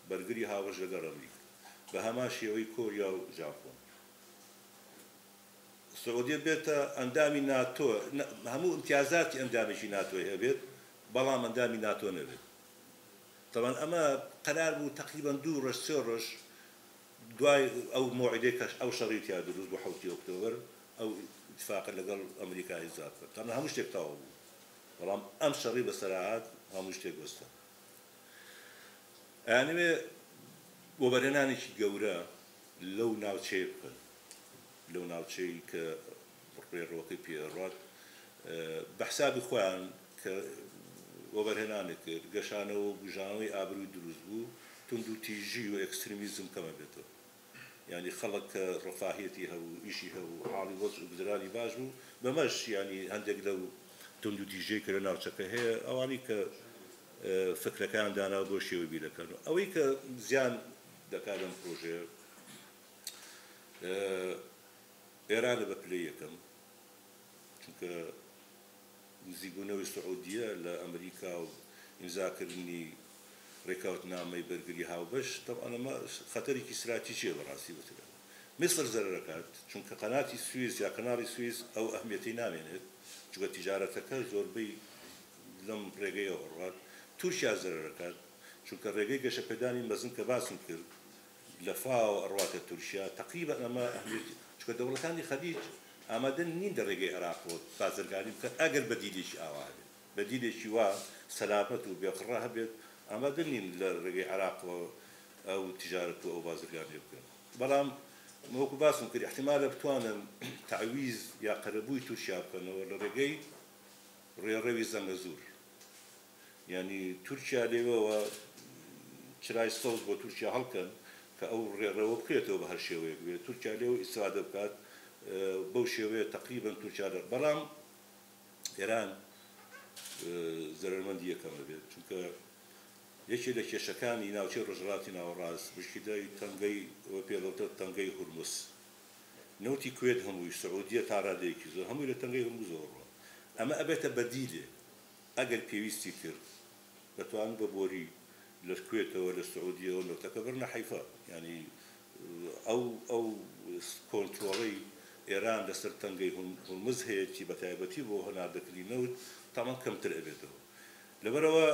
بەرگری هاوەش لەگەڵ ئەمریکا بە هەمان شێوەی کۆریا و ژاپۆن سعودیە بێتە ئەندامی ناتۆ هەموو امتیازاتی ئەندامێکی ناتۆی هەبێت بەڵام ئەندامی ناتۆ نەبێت طبعا ئەمە قەرار بوو تقریبا 2 ڕۆژ 3 ڕۆژ دوای ئەو موعدەی کە ئەو شەڕی تیا دروست بۆ 7 ئۆکتۆبەر ئەو اتفاق لەگەڵ ئەمریکا هیزار کرد تەنها هەموو شتێک تەواو بوو بەڵام ئەم شەڕی بەسەراحەت هەموو شتێک وەستا ئەیانەوێ وەبەرهێنانێکی گەورە لەو ناوچەیە بکەن لەو ناوچەی کە ڕێڕەوەکەی پێڕات بە حسابی خۆیان کە وەبەرهێنانێک کرد گەشانەوە و بژانەوەی ئابرووی دروست بوو تند و تیژی و ئەکستریمیزم کەمە بێتەوە ینی خەڵک کە ڕەفاهێتی هەبوو ئیشی هەبوو حاڵی وەزع و گزرانی باش بوو بەمەش ینی هەندێک لەو تند و تیژەی کە لە ناوچەکە هەیە ئەوانی کە فکرەکان دانا بۆ شێوەی بیرەکەن ئەوەی کە زیان دەکات لەم پرۆژەیە ئێران بە پلەی یەکەم چونکە نزیکبوونەوەی سعودیە لە ئەمریکا و ئیمزاکردنی ڕێکەوتنامەی بەرگری هاوبەش طبعاً ئەمە خەتەرێکی استراتیژیە بەڕاستی وترە مصر زەرەکات چونکە قەناتی سوێز یا کەناڵی سوێز ئەو ئەهمیەتی نامێنێت چونکە تیجارەتەکە زۆربەی لەم ڕێگەیەوە ڕات تورکیا زەرەکات چونکە ڕێگەی گەشەپێدانی مەزن کە باسم کرد لە فاو ئەڕواتە تورکیا تقریبا ئەمە ئەهمیەتی چونکە دەوڵەتانی خەلیج ئامادە نین لە ڕێگەی عێراقەوە بازرگانی بکەن ئەگەر بەدیلێکی ئاوا هەبێت بەدیلێکی وا سەلامەت و بێقڕا هەبێت ئامادە نین لە ڕێگەی عێراقەوە ئەو تیجارەت و ئەو بازرگانی بکەن بەڵام وەکو باسم کرد احتیمالە بتوانن تعویز یا قەرەبووی تورکیا بکەنەوە لە ڕێگەی ڕێڕەوی زەنگەزور یعنی تورکیا لێوەوە چرای سەوز بۆ تورکیا هەڵکەن کە ئەو ڕێڕەوە بکرێتەوە بە هەر شێوەیەک بێت تورکیا لێوە ئیستفادە بکات بەو شێوەیە تقریبا تورکیا دەر بەڵام ئێران زەرمەندی یەکەمە بێت چونکە یەکێ لە کێشەکانی ناوچەی ڕۆژهەڵاتی ناوەڕاست بشکیدای تەنگەی پێڵەوتە تەنگەی هورموس نەوتی کوێت هەمووی سعودیە تا ڕادەیەکی زۆر هەمووی لە تەنگەی هورموز ڕۆ ئەمە ئەبێتە بەدیلێ ئەگەر پێویستی کرد دەتوان بە بۆری لە کوێتەوە لە سعودیەوە نەوتەکە بەرنە حەیفا ینی ئەو کۆنترۆڵی ئێران لەسەر تەنگەی هورموز هەیەی بە تایبەتی بۆ هەناردەکردنی نەوت تامان کەمتر ئەبێتەوە لەبەرەوە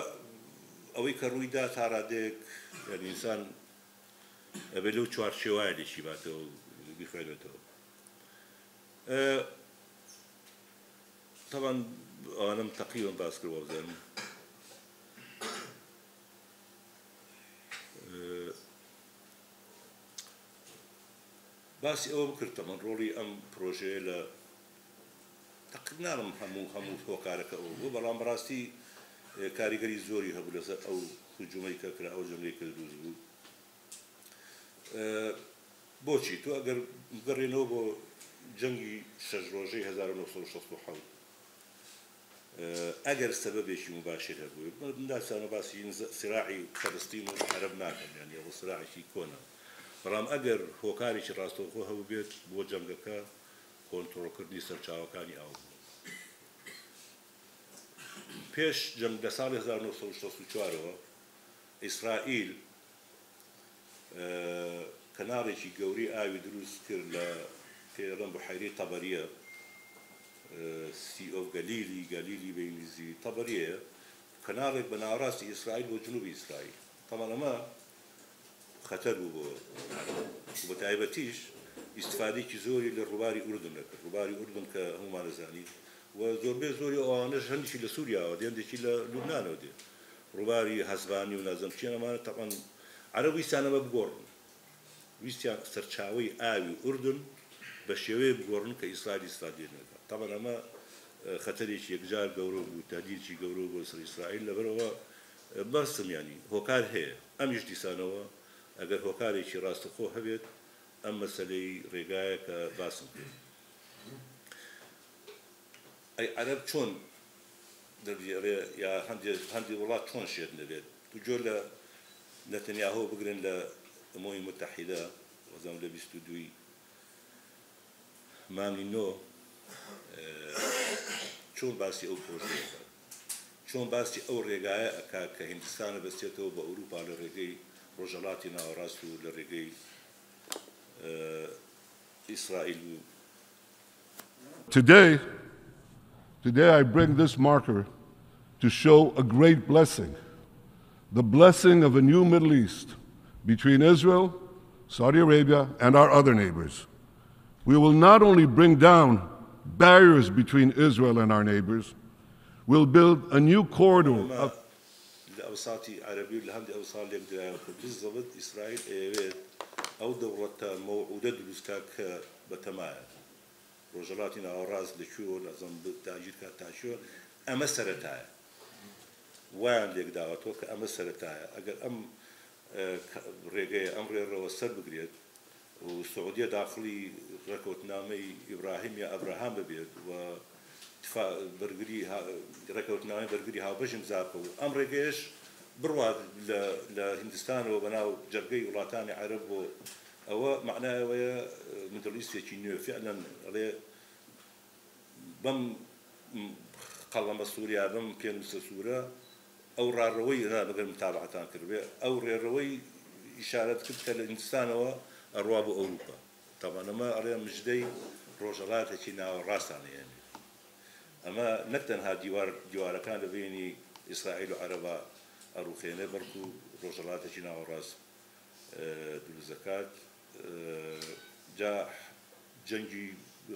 ئەوەی کە ڕوویدا تا ڕادێک یعنی ئینسان ئەبێ لەو چوارچێوایە لێشی باتەوە بیخوێنێتەوە طبعا ئەوانم تەقریبا باس کردوە بزانم باسی ئەوە بکرد تەمەن ڕۆڵی ئەم پرۆژەیە لە تەقریبا هەموو هۆکارەکە ئەوە بوو بەڵام بەڕاستی کاریگەری زۆری هەبوو لەسەر ئەو هجوومەی کە کرا ئەو جەملەی کە دروست بوو بۆچی تۆ ئەگەر بگەڕێنەوە بۆ جەنگی شەش ڕۆژەی 1967 ئەگەر سەبەبێکی مباشر هەبوو منداسانە باسی سراعی فەلەستین و عەرەب ناکەن یعنی ئەوە سراعێکی کۆنە بەڵام ئەگەر هۆکارێکی ڕاستەوخۆ هەبوو بێت بۆ جەنگەکە کۆنترۆڵکردنی سەرچاوەکانی ئاو بوو پێش جەنگ لە ساڵی 1964ەوە ئیسرائیل کەناڵێکی گەورەی ئاوی دروست کرد لە پێڵەم بحیرەی تەبەریە سی ئۆف گەلیلی بە ئینگلیزی تەبەریەیە کەناڵێک بە ناوەڕاستی ئیسرائیل بۆ جنوبی ئیسرائیل تەمان ئەمە خەتەر بوو بۆ تایبەتیش ئیستفادێکی زۆری لە ڕووباری ئوردن دەکرد ڕووباری ئوردن کە هەمومان دەزانین و زۆربەی زۆری ئەوانەش هەندێکی لە سووریاوە دێن هەندێکی لە لوبنانەوە دێن ڕووباری هەزبانی و نازەمچیان ئەمانە تەقەن عەرەب ویستیان ئەمە بگۆڕن ویستیان سەرچاوەی ئاوی ئوردن بە شێوەیە بگۆڕن کە ئیسرائیل ئیستفادە نەکات تەقەن ئەمە خەتەرێکی یەکجار گەورە بوو تهدیدێکی گەورە بۆ سەر ئیسرائیل لەبەرەوە بەرسم ینی هۆکار هەیە ئەمیش دیسانەوە ئەگەر هۆکارێکی ڕاستەخۆ هەبێت ئەم مەسەلەی ڕێگایە کە باسم کرد ئەی عەرەب چۆن دەبێ یا هەندی وڵات چۆن شێت دەبێت جۆر لە نەتەنیاهۆ بگرن لە ئەمۆی متحیدە وەزام لە 22 مانگی نۆ چۆن باسی ئەو پرۆژەیە چۆن باسی ئەو ڕێگایە ئەکات کە هیندستانە بەستێتەوە بە ئەوروپا لە ڕێگەی ڕۆژهەڵاتی ناوەڕاست و لە ڕێگەی ئیسرائیل و Today I bring this marker to show a great blessing, the blessing of a new Middle East between Israel, Saudi Arabia, and our other neighbors. We will not only bring down barriers between Israel and our neighbors, we'll build a new corridor of الأوساطي عربي لهند أوصال يقدر بالضبط إسرائيل إيوه أو دولة موعودة دروسكاك بتماعي رجلاتنا أوراز لشو لازم بالتأجير كتاشو أما سرتها وين يقدروا أما سرتها أجل رجع أمر الرواسر بقريت والسعودية داخلي ركوت نامي إبراهيم يا أبراهام ببيت و بەرگری ڕێکەوتنەوەی بەرگری هاوبەشم زاکە و ئەم ڕێگەیەش بڕوات لە هیندستانەوە بەناو جەرگەی وڵاتانی عەرەب بۆ ئەوە معنایەوەیە مدڵیستێکی نوێ فعلا ئەڵێ بەم قەڵەمە سووریا بەم پێنووسە سوورە ئەو ڕاڕەوەی بەگەر متابعەتان کردبێ ئەو ڕێڕەوەی ئیشارەت کرد کە لە هیندستانەوە ئەڕوا بۆ ئەوروپا تاوان ئەمە ئەڵێ مژدەی ڕۆژهەڵاتێکی ناوەڕاستانەیە ئەمە نەک تەنها دیوارەکان لە بینی ئیسرائیل و عەرەبا ئەڕوخێنێ بەڵکو ڕۆژهەڵاتێکی ناوەڕاست دروست دەکات جا جەنگی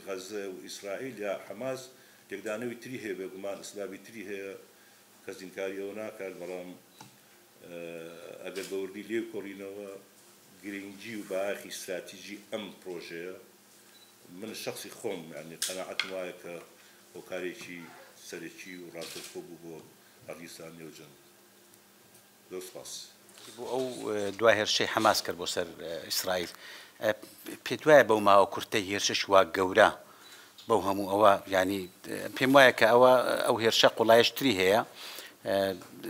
غەزە و ئیسرائیل یا حەماس تێکدانەوەی تری هەیە بێگومان ئیسلامی تری هەیە کەس ئینکاری ئەوە ناکات بەڵام ئەگەر بەوردی لێو کۆڕینەوە گرنگی و باخی استراتیژی ئەم پرۆژەیە من شخصی خۆم یعنی قەناعەتم وایە کە هۆکارێکی سەرەکی و ڕاستەوخۆ بوو بۆ ئەفغانستان نێوجەنگ. زۆر سپاس. بۆ ئەو دوای هێرشەی حەماس کرد بۆ سەر ئیسرائیل پێت وایە بەو ماوە کورتەی هێرشەش وا گەورە بەو هەموو ئەوە ینی پێم وایە کە ئەو هێرشە قوڵایشتری هەیە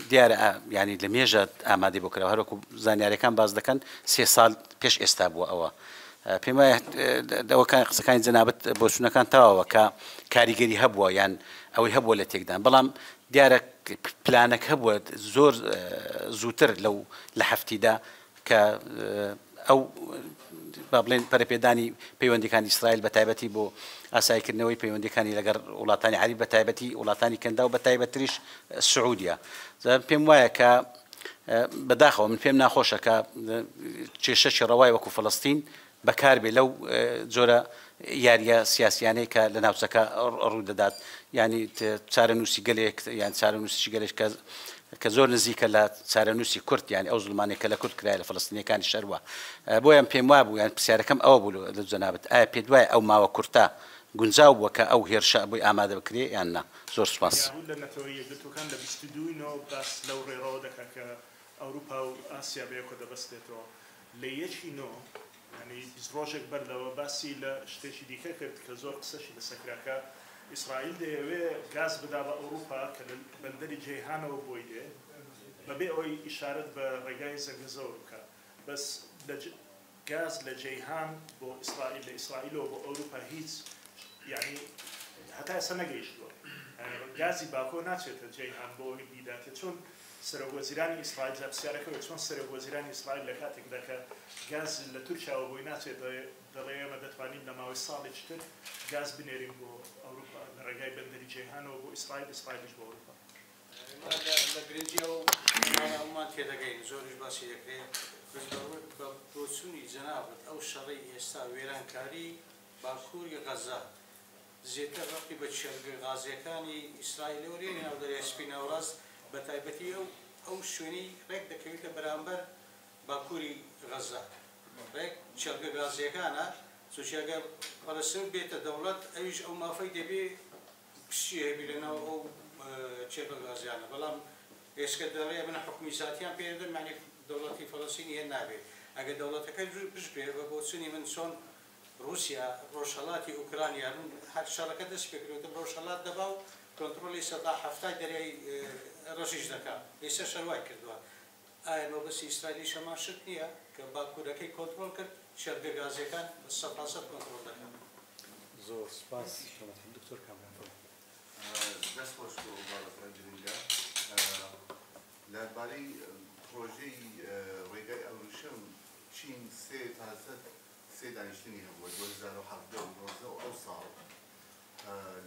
دیارە ینی لە مێژە ئامادەی بۆ کراوە هەروەکو زانیاریەکان باز دەکەن 3 ساڵ پێش ئێستا بووە ئەوە پێم وایە ئەوەکان قسەکانی جەنابەت بۆ چوونەکان تەواوە کە کاریگەری هەبووە یان ئەوەی هەبووە لە تێکدان بەڵام دیارە پلانێک هەبووە زۆر زووتر لە هەفتیدا کە ئەو با بڵێن پەرەپێدانی پەیوەندیەکانی ئیسرائیل بە تایبەتی بۆ ئاساییکردنەوەی پەیوەندیەکانی لەگەڵ وڵاتانی عەرەب بە تایبەتی وڵاتانی کەندا و بە تایبەتریش سعودیا پێم وایە کە بەداخەوە من پێم ناخۆشە کە کێشەی ڕەوای وەکو فەڵەستین بەکاربێ لەو جۆرە یاریە سیاسیانەی کە لە ناوچەکە ڕوو دەدات ینی چارەنووسی گەلێک یان چارەنووسیی گەلێک کە زۆر نزیکە لە چارەنووسی کورد یانی ئەو زڵمانێک کە لە کورد کرایە لە فەڵەستینیەکانی شەروە بۆیان پێم وابوو یان پرسیارەکەم ئەوە بوو لە جەنابەت ئایا پێت وایە ئەو ماوە کورتە گونجاو بووە کە ئەو هێرشە بۆی ئامادە بکرێ یان نا زۆر سوپاس. لە نەتەوەی یەکگرتوەکان لە 22 باس لەو ڕێڕەوە دەکات کە ئەوروپا و ئاسیا بەیەکۆ دەبەستێتەوە لە یەکی نۆ ینی 20 ڕۆژێک بەردەوە باسی لە شتێکی دیکە کرد کە زۆر قسەشی لە سەکراکە ئیسرائیل دەیەوێت گاز بدا بە ئەوروپا کە لە بەندەری جەیهانەوە بۆی دێ بەبێ ئەوەی ئیشارەت بە ڕێگای زەرگەزەوە بکە بەس گاز لە جەیهان بۆ ئیسرائیل لە ئیسرائیلەوە بۆ ئەوروپا هیچ یعنی هەتا ئێستا نەگەیشتووە گازی باکۆ ناچێتە جەیهان بۆ ئەوەی بیداتێت چۆن سەرۆکوەزیرانی ئیسرائیل پرسیارەکەوە چۆن سەرۆکوەزیرانی ئیسرائیل لە کاتێکدا کە گاز لە تورکیاوە بۆی ناچێت دەڵێ ئێمە دەتوانین لە ماوەی ساڵێکی تر گاز بنێرین بۆ ئەوروپا لە ڕێگای بەندەری جەیهانەوە بۆ ئیسرائیل ئیسرائیلیش بۆ ئەوروپا لە گرنگی ئەومان تێدەگەین زۆریش باسی دەکرێت بە بۆچوونی جەنابەت ئەو شەڕی ئێستا وێرانکاری باکووری غەزە زیاتر ڕقی بە چێلگە غازیەکانی ئیسرائیل وەرێنی ناو دەریای سپی ناوەڕاست بە تایبەتی ئەو شوێنی ڕێک دەکەوێتە بەرامبەر باکووری غەزە ڕێک چێلگە غازیەکانە چۆچیاگە فەڵەستین بێتە دەوڵەت ئەویش ئەو مافەی دەبێ پشتی هەبی لەناو ئەو چێلگە غازیانە بەڵام ئێسکە دەڵێ من حکومی ساتیان پێدەن معنی دەوڵەتی فەڵەستینی هێن نابێت ئەگە دەوڵەتەکە پشت بێ بە بۆچوونی من چۆن رووسیا ڕۆژهەڵاتی ئوکرانیا هەر شەڕەکە دەست پێکرێتە ڕۆژهەڵات دەبا و کۆنتڕۆلی سەدا هەفتای دەریای ڕەشیش دەکات ئێستا شەروای کردووە ئایا مەبەستی ئیسرائیلی شەمان شت نییە کە باکوورەکەی کۆنتڕۆل کرد شەرگە گازیەکان بە 100% کۆنتڕۆل دەکات. زۆر سپاس دکتۆر کامران دەست خۆش بۆ باڵەفرە گرنگە لەبارەی پرۆژەی ڕێگای ئەوروشەم چین سێ دانیشتنی هەبووە 2017 و ئەو ساڵ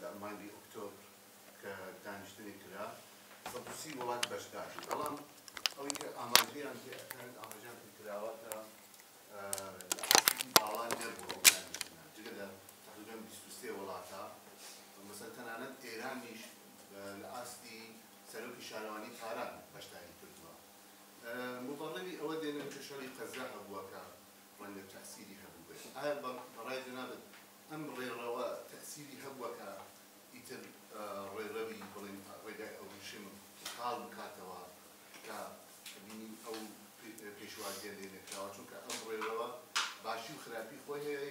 لە مانگی ئۆکتۆبر کە دانیشتنی کرا 130 وڵات بەشداری بەڵام ئەوەی کە ئاماژەیان پێەکەن ئاماژیان کراوە کە لە ئاستی باڵان نەبووە ئەو دانیشتنە جگە لە تقریباً 23 وڵاتە مەسەڵەن تەنانەت ئێرانیش لە ئاستی سەرۆکی شارەوانی تاران بەشداری کردووە مبەڵێنی ئەوە دێنن کە شەڕی غەزە هەبووە کە ڕەنگە تەأسیری هەبوو بێت ئایا بەڕای جەنابەت ئەم ڕێڕەوە تەأسیری هەبووە کە ئیتر ڕێڕەوی بڵێن ڕێگای ئەوروشم حاڵ بکاتەوە کە بینی ئەو پێشوازیە لێ نەکراوە چونکە ئەم ڕێڕەوە باشی و خراپی خۆی هەیە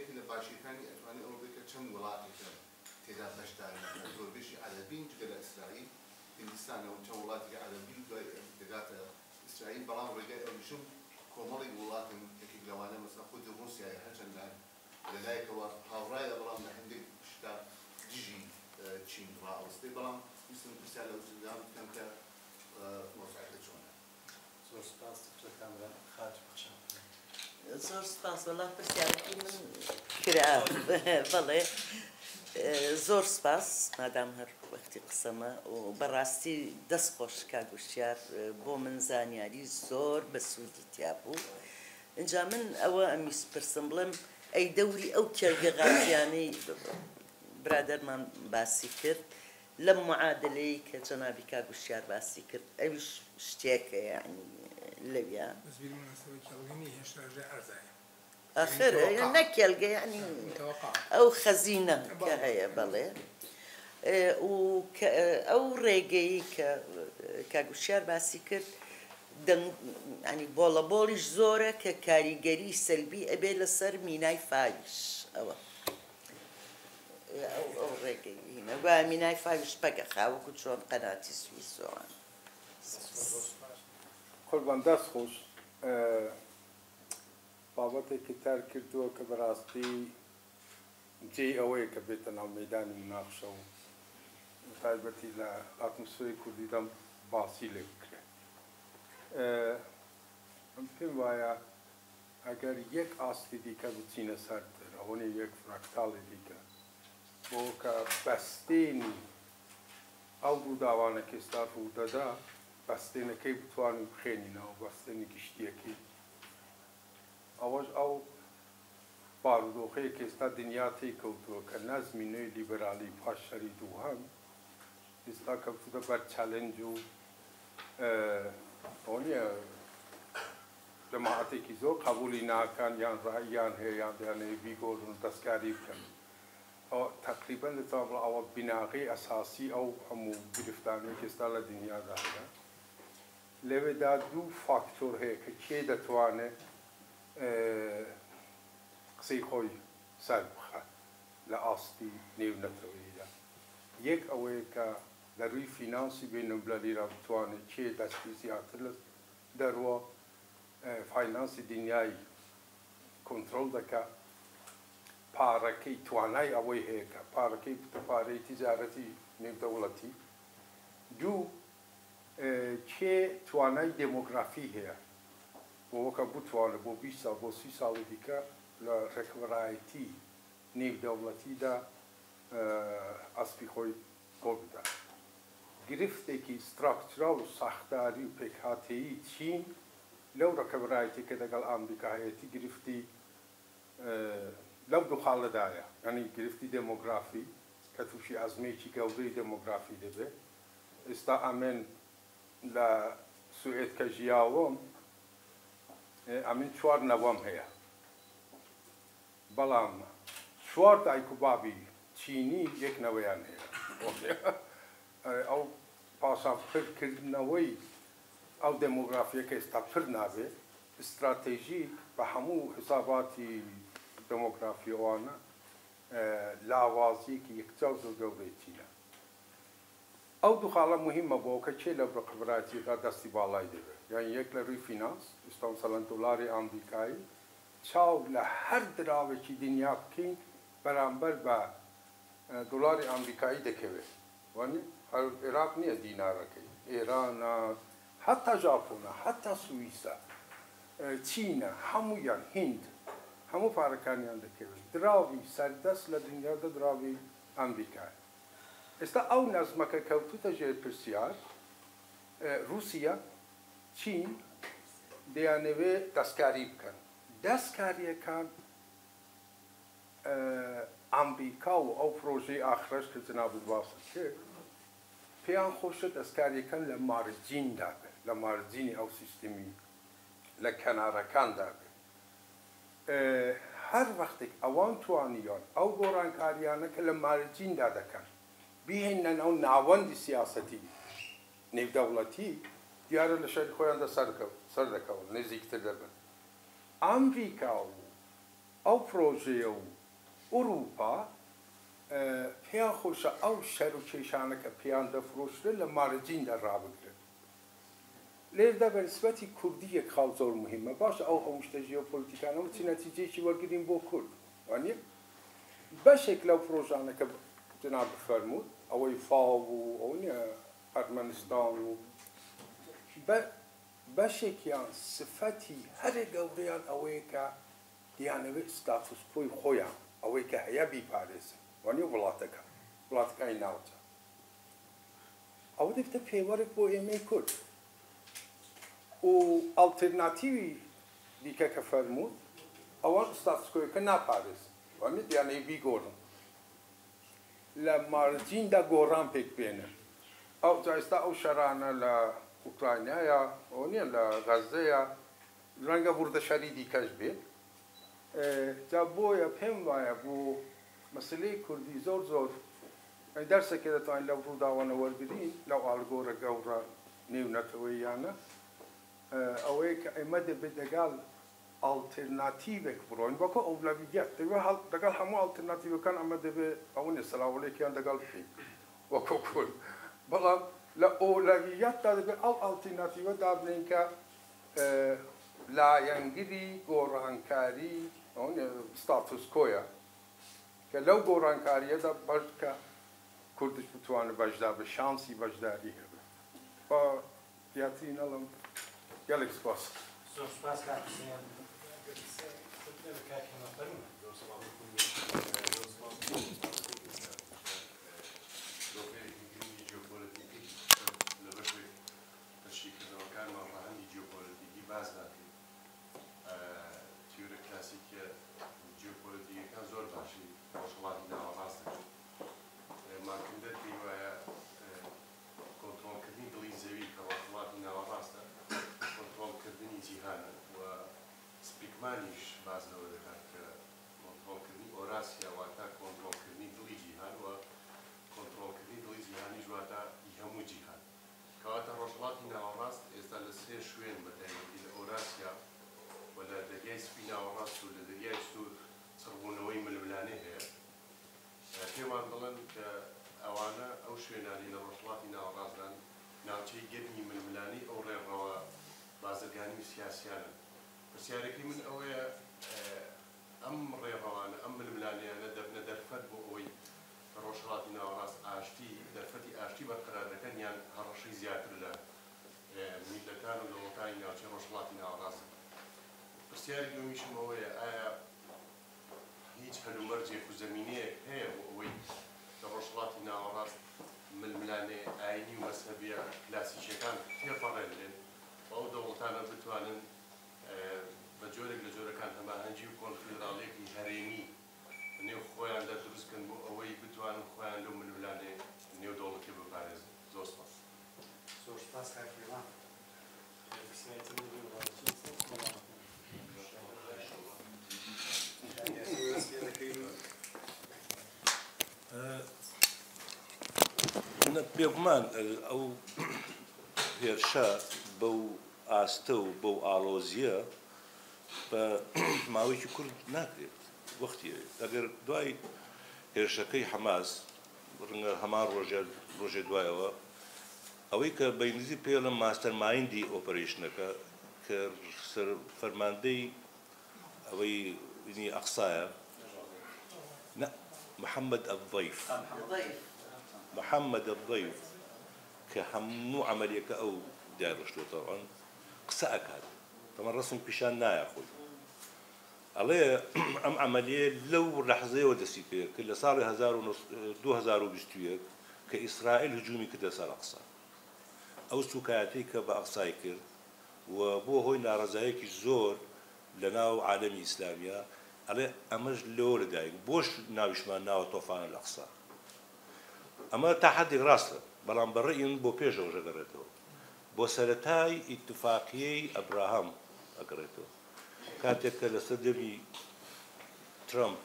تێدا بەشدارن زۆربەشی عەرەبین جگە لە ئیسرائیل هندستانەوە چەند وڵاتی عەرەبی دەگاتە ئیسرائیل بەڵام ڕێگای ئەوریشم کۆمەڵی وڵاتن یەکێک لەوانە مەسەڵەن خودی ڕووسیای هەرچەندان لەلایەکەوە هاوڕایە بەڵام لە هەندێک شتا دژی چین ڕائەوەستێ بەڵام ویستم پرسیار لە وزیرگان بکەم کە مۆزوعەکە چۆنە. زۆر سپاس دکتۆر کامران خاج بەخشان. زۆر سپاس وەڵا پرسیارەکەی من کرا بەڵێ زۆر سپاس مادام هەر وەختی قسەمە و بەڕاستی دەست خۆش کاگوشتیار بۆ من زانیاری زۆر بە سوودی تیا بوو. اینجا من ئەوە ئەمیست پرسم بڵێم ئەی دەوری ئەو کێرگە غازیانەی برادەرمان باسی کرد لەم معادلەی کە جەنابی کاگوشتیار باسی کرد ئەویش شتێکە یعنی لەویا آخر نەکێلگە یعنی ئەو خەزینە کە هەیە بەڵێ و ئەو ڕێگەی کە کاگوشتیار باسی کرد ینی بۆڵەبۆڵیش زۆرە کە کاریگەری سەلبی ئەبێ لەسەر مینای فاویش ئەوە ئەو ڕێگەی هینە با مینای فاویش پەکە خاوەکو چۆن قەناتی سویسۆوان قوربان دەست خۆش بابەتێکی تار کردووە کە بەڕاستی جێ ئەوەیە کە بێتە ناو مەیدانی مناقشە و تایبەتی لە ئاتمسفێری کوردی دەم باسی لێ بکرێت. ئەم پێم وایە ئەگەر یەک ئاستی دیکە بچینە سەرتر ئەوەنی یەک فراکتاڵی دیکە بۆ کە بەستێنی ئەو ڕووداوانە کە ئێستا ڕوو دەدا بەستێنەکەی بتوانین بخێنینەوە بەستێنی گشتیەکی ئەوەش ئەو بارودۆخەیە کە ئێستا دنیا تێی کەوتووە کە نەزمی نوێی لیبەرالی پاش شەری دووهەم ئێستا کەوتووە بەر چەلەنج و ئەوە نییە جەماعەتێکی زۆر قبولی ناکەن یان ڕاییان هەیە یان دەیانەوێت بیگۆڕن و دەستکاری بکەن. تقریبا دەتوان بڵێ ئەوە بیناغی ئەساسی ئەو هەموو گرفتانەی کە ئێستا لە دنیادا هەیە. لەوێدا دوو فاکتۆر هەیە کە کێ دەتوانێت قسەی خۆی سەر بخات لە ئاستی نێونەتەوەییدا. یەک ئەوەیە کە لە ڕووی فینانسی بینالملەلیرا بتوانێت کێ دەستی زیاتر لە دەروە فاینانسی دنیای کۆنتڕۆڵ دەکات پارەکەی توانای ئەوەی هەیە کە پارەکەی پارەی تیجارەتی نێودەوڵەتی. دوو کێ توانای دێمۆگرافی هەیە بۆ وەکە بتوانێت بۆ 20 ساڵ بۆ 30 ساڵی دیکە لە ڕێکبەرایەتی نێودەوڵەتیدا ئەسپی خۆی بۆ بدات. گرفتێکی ستراکچرال و ساختاری و پێکهاتەیی چین لەو ڕێکبەرایەتی کە لەگەڵ ئەمریکا هەیەتی گرفتی لەو دوو خاڵەدایە ینی گرفتی دێمۆگرافی کە تووشی ئەزمەیەکی گەورەی دێمۆگرافی دەبێت. ئێستا ئەمێن لە سوئێد کە ژیاوەم ئەمین 4 نەوەم هەیە بەڵام 4 دایک و بابی چینی یەک نەوەیان هەیە. ئەو پاشان پڕکردنەوەی ئەو دێمۆگرافیە کە ئێستا پڕ نابێت استراتێژیک بە هەموو حساباتی دموگرافیەوانە لاوازیەکی یەکجار زۆر گەورەی چینە. ئەو دوو خاڵە مهمە بۆ کە چێ لە ڕێکبەرایەتیدا دەستی باڵای دەبێت یان یەک لە ڕووی فینانس ئێستا مەسەڵەن دۆلاری ئەمریکایی چاو لە هەر دراوێکی دنیا بکەین بەرامبەر بە دۆلاری ئەمریکایی دەکەوێت وانێ عێراق نییە دینارەکەی ئێرانە حتا ژاپۆنە حتا سوئیسە چینە هەموویان هیند هەموو پارەکانیان دەکەوێت دراوی سەردەست لە دنیادا دراوی ئەمریکای. ئێستا ئەو نەزمەکە کەوتوتە ژێر پرسیار رووسیا چین دەیانەوێت دەستکاری بکەن. دەستکاریەکان ئەمریکا و ئەو پرۆژەی ئاخرەش کە جەنابەت باسی کرد پێیان خۆشە دەستکاریەکان لە مارجیندا بێت لە مارجینی ئەو سیستمی لە کەنارەکاندا بێت. هەر وەختێک ئەوان توانیان ئەو گۆڕانکاریانە کە لە مارجیندا دەکەن بهێنن ئەو ناوەندی سیاسەتی نێودەوڵەتی دیارە لە شەری خۆیاندا سەر دەکەون نزیکتر دەبن. ئەمریکا و ئەو پرۆژەیە و ئوروپا پیا خوشە ئەو شەر و کێشانەکە پێیان دەفرۆشرێت لە مارجیندا ڕابگرن لێردا بەنسبەتی کوردی یەک خاڵ زۆر مهمە باشە ئەو هەموو شتە ژیۆپۆلیتیکانەوە چی نەتیجەیەکی وەرگرین بۆ کورد وانە بەشێک لەو پرۆژانەکە جناب بفەرمووت ئەوەی فاو و ئەو نیە ئەرمەنستان و بەشێکیان سفەتی هەرێ گەورەیان ئەوەیە کە دیانەوێت ستاتوس کۆی خۆیان ئەوەی کە هەیە بیپارێزن وانە وڵاتەکانی ناوچە ئەوە دەبێتە پێوەرێک بۆ ئێمەی کورد و ئەڵتێرناتیوی دیکە کە فەرمووت ئەوان ستاتوس کۆیەکە ناپارێزن وانە دیانەی بیگۆڕن لە مارجیندا گۆڕان پێک بێنن ئەو جایستا ئەو شەرانە لە ئوکراینایە ئەو نییە لە غەزەیە ڕەنگە وردە شەری دیکەش بێت جا بۆیە پێم وایە بۆ مەسلەی کوردی زۆر دەرسێکێ دەتوانین لەو ڕووداوانە وەرگرین لەو ئاڵگۆڕە گەورە نێونەتەوەیانە ئەوەیە کە ئێمە دەبێت لەگەڵ ئالتێرناتیڤێک بڕۆین وەکو ئەولەویەت لەگەڵ هەموو ئالتێرناتیڤەکان ئەمە دەبێت ئەوەنێ سەلاوەڵێکیان لەگەڵ بکەین وەکو کورد بەڵام لە ئۆلەویەتدا دەبێت ئەو ئالتێرناتیڤە دابنین کە لایەنگری گۆڕانکاری ستاتوس کۆیە کە لەو گۆڕانکاریەدا بەش کە کوردش بتوانێت بەشدار بە شانسی بەشداری هەبێت بە زیاتری نەڵم gelek spas. Zor spas kardeşim. مانیش باز لەوە دەکات کە کۆنتڕۆڵکردنی ئۆراسیا واتە کۆنتڕۆڵکردنی دڵی جیهان و کۆنتڕۆڵکردنی دڵی جیهانیش واتە هەموو جیهان کەواتە ڕۆژهەڵاتی ناوەڕاست ئێستا لە سێ شوێن بەتایبەتی لە ئۆراسیا و لە دەریای سپی ناوەڕاست و لە دەریای سوور سڕبوونەوەی ململانەی هەیە پێمان دەڵێن کە ئەوانە ئەو شوێنانی لە ڕۆژهەڵاتی ناوەڕاستدان ناوچەی گەرمی ململانی ئەو ڕێڕەوە بازرگانی و سیاسیانن پرسیارەکەی من ئەوەیە ئەم ڕێڕەوانە ئەم ململانیانە دەبنە دەرفەت بۆ ئەوەی ڕۆژهەڵاتی ناوەڕاست ئاشتی دەرفەتی ئاشتی بەرقەرار دەکەن یان هەڕەشەی زیاتر لە میلەتان و دەوڵەتانی ناوچەی ڕۆژهەڵاتی ناوەڕاست پرسیاری دومیشم ئەوەیە ئایا هیچ هەلومەرجێک و زەمینەیەک هەیە بۆ ئەوەی لە ڕۆژهەڵاتی ناوەڕاست ململانێ ئاینی و مەزهەبیە کلاسیکیەکان تێپەڕێنرێن و ئەو دەوڵەتانە بتوانن بە جۆرێک لە جۆرەکان هەماهەنگی و کۆنفیدراڵێکی هەرێمی نێو خۆیاندا دروستکەن بۆ ئەوەی بتوانن خۆیان لەو ململانێ نێو دەوڵەتی بپارێزن زۆر سپاس. زۆر سپاس کاکێوان. بێگومان ئەو هێرشە بەو ئاستە و بەو ئاڵۆزیە بە ماوەیەکی کورد ناکرێت وەختی ئەگەر دوای هێرشەکەی حەماس ڕەنگە هەمان ڕۆژێ دوایەوە ئەوەی کە بەینگلیزی پێڵم ماستەر مایندی ئۆپەرێشنەکە کە فەرماندەی ئەوەی ئەقسایە محەممەد الضەیف محەممەد الضەیف کە هەموو عەمەلیەکە ئەو دیارڕشتوتەوەن قسە ئەکات تەمە ڕسم پیشان نایە خۆی ئەڵێ ئەم عەمەلیە لەو لەحزەیەوە دەستی پێ کرد لە ساڵی 2021 کە ئیسرائیل هجومی کردە سەر ئەقسا ئەو سوکایەتەی کە بە ئەقسای کرد و بۆ هۆی ناڕەزایەکی زۆر لە ناو عالەمی ئیسلامیە ئەڵێ ئەمەش لەوە لەدایک بۆش ناویشمان ناوە تۆفانە الئەقسا ئەمە تا حەدێک ڕاستە بەڵام بەڕێین بۆ پێشەوە ژەگەڕێتەوە بۆ سەرەتای ئیتفاقیەی ئەبراهام ئەگەڕێتەوە کاتێک کە لەسەر دەمی ترامپ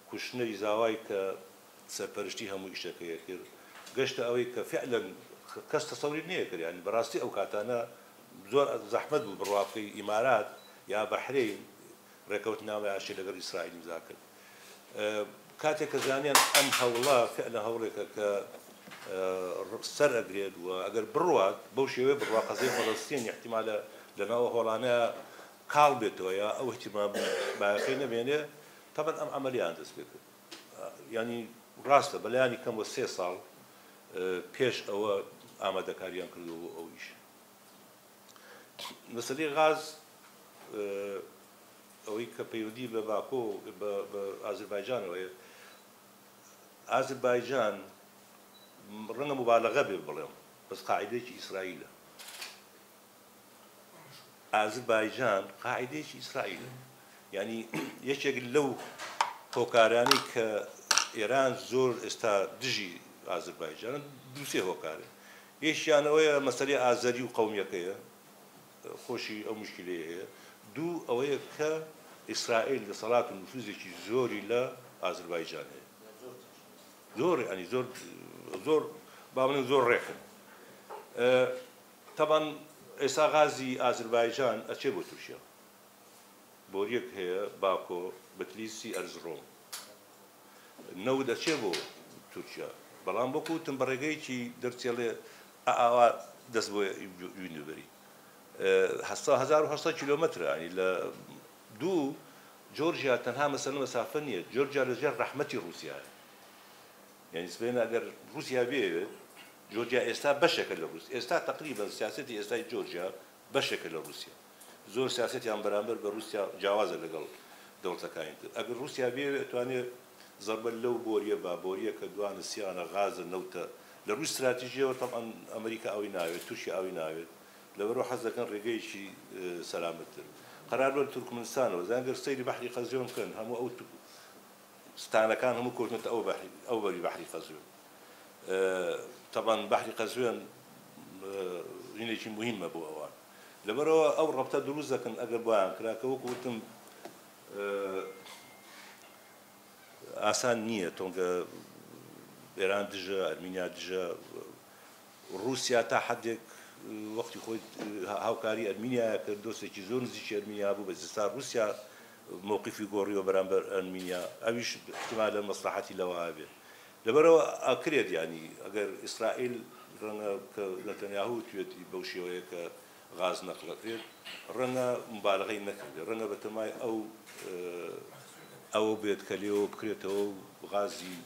کوشتنەی زاوای کە سەرپەرشتی هەموو ئیشەکەیە کرد گەشتە ئەوەی کە فعلەن کەس تەسەوری نەیەکرد یانی بەڕاستی ئەو کاتانە زۆر زەحمەت بوو بڕواقەی ئیمارات یا بەحرین ڕێکەوتنامەی ئاشتی لەگەڵ ئیسرائیل ئیمزا کرد کاتێک کە زانیان ئەم هەوڵا فعلا هەوڵێکە کە سەر ئەگرێت و ئەگەر بڕوات بەو شێوەیە بڕوا قەزەی فەڵەستین احتیمالە لەناوە هۆڵانەیە کاڵ بێتەوە یا ئەو احتیمال باەکەی نەبێنێ تەبەن ئەم ئەمەلیان دەست پێ کرد ینی ڕاستە بەلایانی کەم بۆ 3 ساڵ پێش ئەوە ئامادەکاریان کردو بۆ ئەو ئیش مەسەلەی غاز ئەوەی کە پەیوەندی بە باکۆ بە ئازربایجانەوەیە ئازربایجان ڕەنگە مبالەغە بێ بڵێم بەس قاعیدەیەکی ئیسرائیلە ئازربایجان قاعیدەیەکی ئیسرائیلە یعنی یەکێک لەو هۆکارانەی کە ئێران زۆر ئێستا دژی ئازربایجان دووسێ هۆکارە یەکیانەوەیە مەسەلەی ئازەری و قەومیەکەیە خۆشی ئەو مشکلەیە هەیە دوو ئەوەیە کە ئیسرائیل دەسەڵات و نفوذێکی زۆری لە ئازربایجان هەیە زۆر ئەنی زۆر با بڵێن زۆر ڕێکن تەبەن ئێستا غازی ئازربایجان ئەچێ بۆ تورکیا بۆریەک هەیە باکۆ بەتلیسی ئەرزڕۆم نەو دەچێ بۆ تورکیا بەڵام بۆ کوتم بەڕێگەیەکی دەرچێڵێ ئاوا دەست بۆ یونیبەری 1800 کیلۆمەترە ینی لە دوو جۆرجیا تەنها مەسەلە مەسافە نییە جۆرجیا لەژێر ڕەحمەتی رووسیایە یعنی سبەینە ئەگەر رووسیا بێوێت جۆرجیا ئێستا بەشێکە لە رووسیا ئێستا تقریبا سیاسەتی ئێستای جۆرجیا بەشێکە لە رووسیا زۆر سیاسەتیان بەرامبەر بە رووسیا جیاوازە لەگەڵ دەوڵەتەکانی تر ئەگەر رووسیا بێوێت توانێت زەربە لەو بۆریە با بۆریە کە دوانە سیانە غازە نەوتە لە ڕووی استراتیژیەوە تەمان ئەمریکا ئەوی ناوێت تووشی ئەوی ناوێت لەبەرەوە حەز دەکەن ڕێگەیەکی سەلامەتتر قەرار بەر تورکمنستانەوە زانگەر سەیری بەحری قەزوین بکەن هەموو ئەو ستانەکان هەموو کۆژنێتە ئەو بەری بەحری قەزوین طبعا بەحری قەزوین ژینێکی مهمە بۆ ئەوان لەبەرەوە ئەو ڕەبتە دروست دەکەن ئەگەر بۆیان کرا کە وەکو وتم ئاسان نییە تۆنگە ئێران دژە ئەرمینیا دژە رووسیا تا حدێک وەختی خۆی هاوکاری ئەرمینیا کرد دۆستێکی زۆر نزیکی ئەرمینیا بوو بەس ئێستا رووسیا مووقیفی گۆڕیوە بەرامبەر ئەرمینیا ئەویش احتیمالە مەسلحەتی لەوە بێت لەبەرەوە ئەکرێت ینی ئەگەر ئیسرائیل ڕەنگە کە نەتەنیاهو توێتی بەو شێوەیە کە غاز نەقلەکرێت ڕەنگە مبالغەی نەکردێت ڕەنگە بەتەمای ئەوە بێت کە لێەوە بکرێتەوە غازی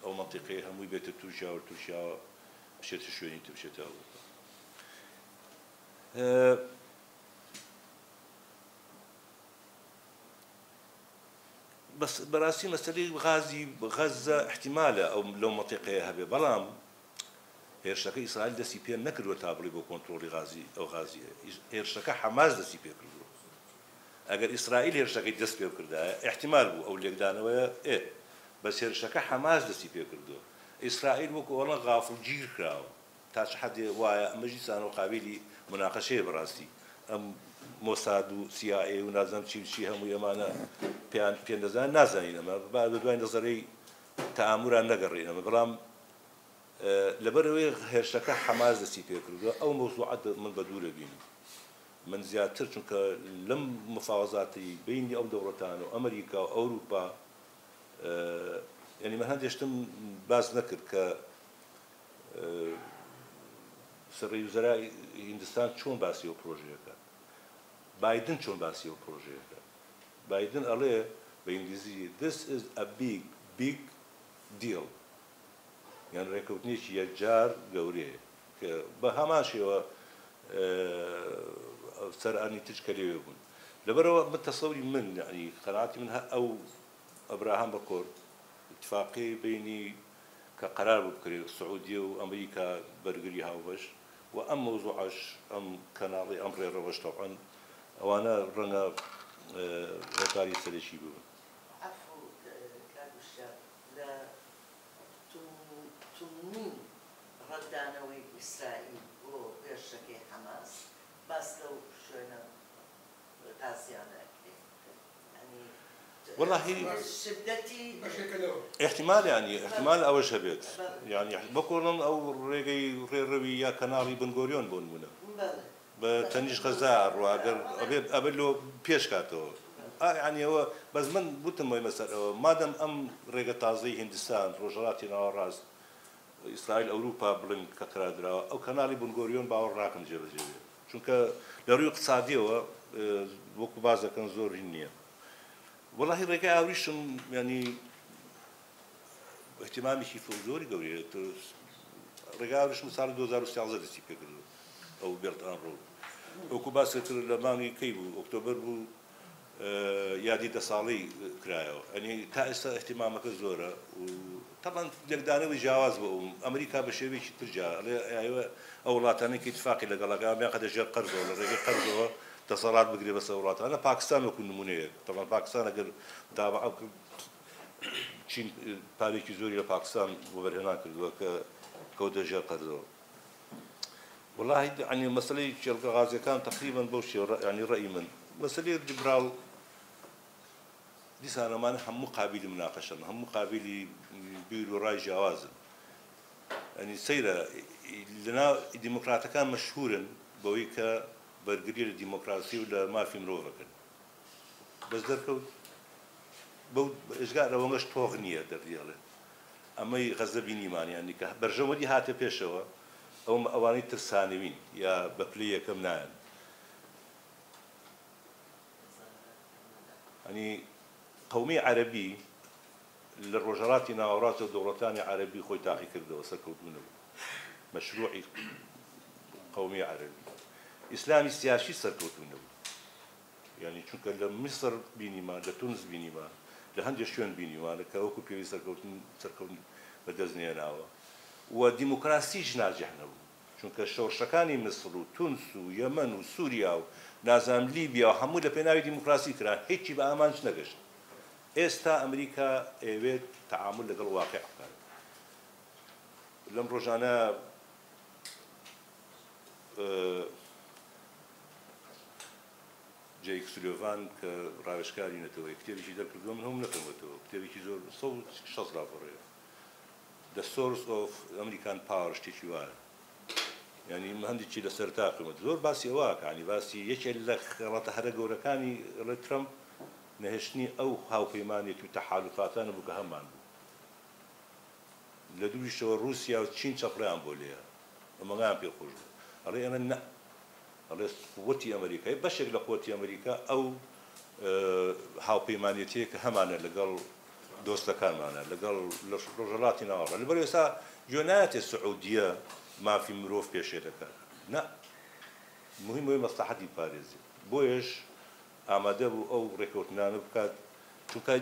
ئەو مەنتیقەی هەمووی بێتە تووشیا و تووشیاوە بچێتە شوێنی تر بچێتەوە بەس بەڕاستی مەسەلەی غازی غەزە احتیمالە ئەو لەو مەنتیقەیە هەبێ بەڵام هێرشەکە ئیسرائیل دەستی پێ نەکردووە تا بڵێ بۆ کۆنتڕۆڵی غازی ئەو غازیە هێرشەکە حەماس دەستی پێ کردووە ئەگەر ئیسرائیل هێرشەکەی دەست پێ کردایە احتیمال بوو ئەو لێکدانەوەیە بەس هێرشەکە حەماس دەستی پێ کردووە ئیسرائیل وەکو ئەوڵە غافڵگیر کراوە تا چ حەدێ وایە ئەمەژی سانۆ قابلی مناقەشەیە بەڕاستی ئەم مۆساد و CIA و نازانم چی هەمووی ئەمانە پێیان دەزان نازانین ئەمە با بە دوای نەزەرەی تەئاموران نەگەڕێنەمە بەڵام لەبەرەوەی هێرشەکە حەماس دەستی پێ کردووە ئەو مەوزوعات من بە دوورە بینم من زیاتر چونکە لەم مفاوەزاتی بینی ئەو دەوڵەتان و ئەمریکا و ئەوروپا یعنی من هەندێشتم باس نەکرد کە سەرڕێی وزەرای هیندستان چۆن باسی ئەو پرۆژەیەکە بایدن چۆن باسی ئەو پرۆژەیەکە بایدن ئەڵێ بە ئینگلیزی this is a big deal یان ڕێکەوتنێکی یەکجار گەورەیە کە بە هەمان شێوە سەرئانی تچ کە لێوێ بوون لەبەرەوە من تەسەوری من یعنی قەناعەتی من ئەو ئەبراهام بەکۆر اتفاقی بینی کە قەرار بوو بکرێت سعودیە و ئەمریکا بەرگری هاوبەش و ئەم مەوزوعەش ئەم کەناڵی ئەم ڕێڕەوەش تەوعاً ئەوانە ڕەنگە هۆکاری سەرەکی بوون ڕەتدانەوەی ئیسرائیل بۆ هێرشەکەی حەماس باس لەو شوێنە غازیانە والله احتمال يعني احتمال أول شبيت يعني بقولن أو ريغي يا كناري بنغوريون بون منا بتنيش خزار وأجر أبلو بيش كاتو يعني هو بس من بوتم مثلا ما دام ريغا تازي هندستان روجراتي ناراز اسرائيل اوروبا بلن ككرادرا او كنالي بنغوريون باور راكن جبل چونکە لە ڕووی اقتصادیەوە وەکو بازەکەن زۆر نییە وەڵاهی ڕێگای ئاوریشم ینی احتیمامێکی زۆری گەورەیە ڕێگای ئاوریشم ساڵی 2013 دەستی پێکردو ئەو بێڵتان ڕۆ وەکو باسی کرد لە مانگی کەی بوو ئۆکتۆبەر بوو یادی 10 ساڵەی کرایەوە ئەنی تا ئێستا احتیمامەکە زۆرە طبعا لەکدانەوەی جیاواز بۆ ئەمریکا بە شێوەیەکی ترجا ئەو وڵاتانێکی اتفاقی لەگەڵەکەیان قەدە ژێر قەرزەوە لە ڕێگەی قەرزەوە دەسەڵات بگرێ بەسەر وڵاتانە پاکستان وەکو نمونەیە طبعا پاکستان ئەگەر داوا چین پارێکی زۆری لە پاکستان بۆ بەرهێنان کردووە کە کەوتە ژێر قەرزەوە والله يعني مسألة شرق غازي كان تقريبا بوشي يعني رأي من مسألة جبرال ديس أنا ما هم مقابل مناقشة هم مقابل بيرو راي جواز يعني سيرة لنا الديمقراطية كان مشهورا بويكا برجرير الديمقراطية ولا ما في مروفة كان بس دركو بود إشجار لو مش توغنية دريالة أما يغزبيني ماني يعني كبرجوا دي هات بيشوا أو أواني ترسانين يا بقلية كم نان يعني قومي عربي للرجالات ناورات ودولتان عربي خوي تاعي كردو سكوتونه مشروعي قومي عربي إسلامي سياسي سكوتونه يعني چونك لمصر بيني ما لتونس بيني ما لهندي شون بيني ما لكوكو بيوي سكوتن بدزني ناوا وديمقراطي ناجح نبو چونکە شۆڕشەکانی مصر و تونس و یەمەن و سووریا و نازام لیبیا و هەموو لە پێناوی دیموکراسی کران هیچی بە ئامانج نەگەشت ئێستا ئەمریکا ئەوێت تەعامل لەگەڵ واقع بکات لەم ڕۆژانە جەیک سولۆڤان کە ڕاوێژکاری نەتەوە کتێبێکی دەرکردووە من هەموو نەکەمەوە کتێبێکی زۆر 160 راپۆڕەیە The source of American power شتێکی وایە يعني هەندێکی لەسەر تاقیمەت زۆر باسی ئەوە ینی باسی یەکێک لە خەڵاتە هەرە گەورەکانی ڕێ ترەمپ نەهێشتنی ئەو هاوپەیمانێتی و تەحالوفاتانە بوو کە هەمان بوو لە دووریشەوە رووسیا و چین چەقڕیان بۆ لێیە ئەمەڵیان پێخۆش بوو ئەڵێ ئەمە نە ئەڵێ قووەتی ئەمریکای بەشێک لە قووەتی ئەمریکا ئەو هاوپەیمانێتەیە کە هەمانە لەگەڵ دۆستەکانمانە لەگەڵ ڕۆژهەڵاتی ناوەڕە لەبەر ئێستا گوێنایەتێ سعودیە مافی مرۆڤ پێشێ دەکات نە مهم بۆی مەسلحەتی پارێزی بۆیش ئامادە بوو ئەو ڕێکەوتنانە بکات چونکە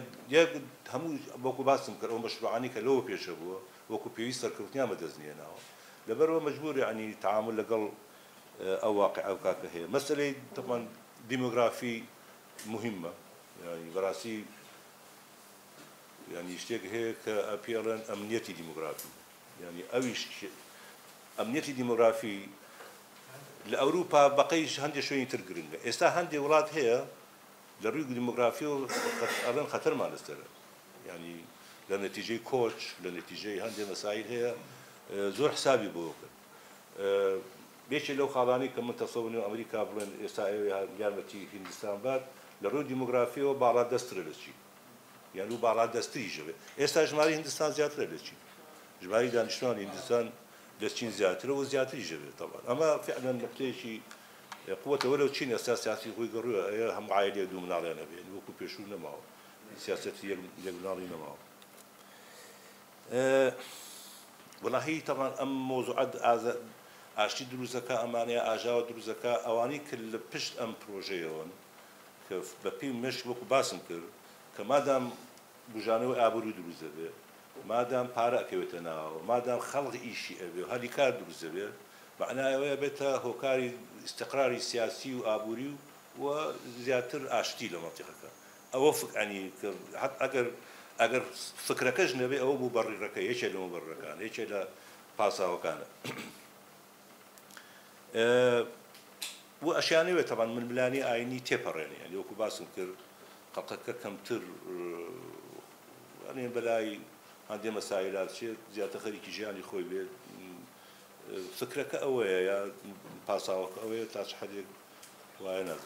هەموو وەکو باسم کرد ئەو مەشروعانی کە لەوە پێشە بووە وەکو پێویست سەرکەوتنیان بەدەستنێناوە لەبەرەوە مەجبور ینی تعامل لەگەڵ ئەو واقع ئەو کاکە هەیە مەسەلەی طبعا دیمۆگرافی مهمە ینی بەڕاستی يعني شتێک هەیە کە ئەپێڵێن ئەمنیەتی دیمۆگرافی ینی ئەویش ئەمنیەتی دیمۆگرافی لە ئەوروپا بەقەیش هەندێک شوێنی تر گرنگە ئێستا هەندێک وڵات هەیە لە ڕووی دیمۆگرافی و ئەڵێن خەتەرمان لەسەرە ینی لە نەتیجەی کۆچ لە نەتیجەی هەندێک مەسایل هەیە زۆر حسابی بۆ کرد بێکێک لەو خاڵانی کە من تەسەوڕ ئەمریکا بڵێن ئێستا یارمەتی هیندستان بات لە ڕووی دیمۆگرافیەوە باڵا دەسترە لە چی يعني بعض دستي جبه استجماري هندستان زيادة للشين جماري دانشمان هندستان للشين زيادة وزيادة جبه طبعا أما فعلا نقطة شيء قوة ولو الشين أساس سياسي هو يقروا هم عائلة يدوم علينا بين وكو بيشونا معه سياسة يقولون علينا معه والله طبعا موضوعات عشتي دروزكا أمانية أجاو دروزكا أواني كل بشت أم بروجيون كيف ببي مش وكو باسم كر كمادام بجانو أبورو دروزبه مادام بارا كويتنا مادام خلق إشي أبي هذه كار دروزبه معناه هو بيتا هوكاري استقراري سياسي وأبوري وزياتر أشتي لمنطقة أوفق يعني حتى أجر فكرك أجنبي أو مبررك إيش اللي مبررك إيش اللي باسا وكان وأشياء طبعا من ملاني عيني تبرني يعني وكو باسم كر قطعك كم تر يعني بلاي عندي مسائل شيء زيادة خريجي جاني خوي بيت فكرك أويا يا باساوك أويا تاش حديك وين هذا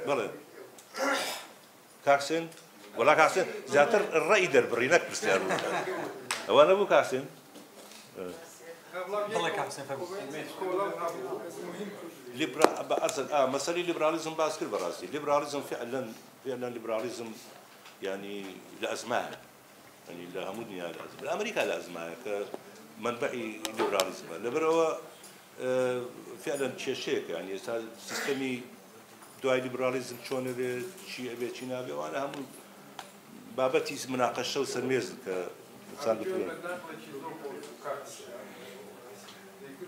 بەڵێ کاکسێن وەڵا کاکسێن زیاتر ڕێی دەربڕی نەک پرسیار بوو ئەوە نەبوو کاکسێن مسألة الليبراليزم باسكر براسي الليبراليزم فعلا الليبراليزم يعني لأزمان يعني لهم الدنيا لازم الأمريكا لازمة كمنبعي الليبراليزم لبروا فعلا شيء يعني سيستمي دواي الليبراليزم شلون شيء أبي شيء نبي وأنا هم بابتي مناقشة وسرميز كإنسان بتقول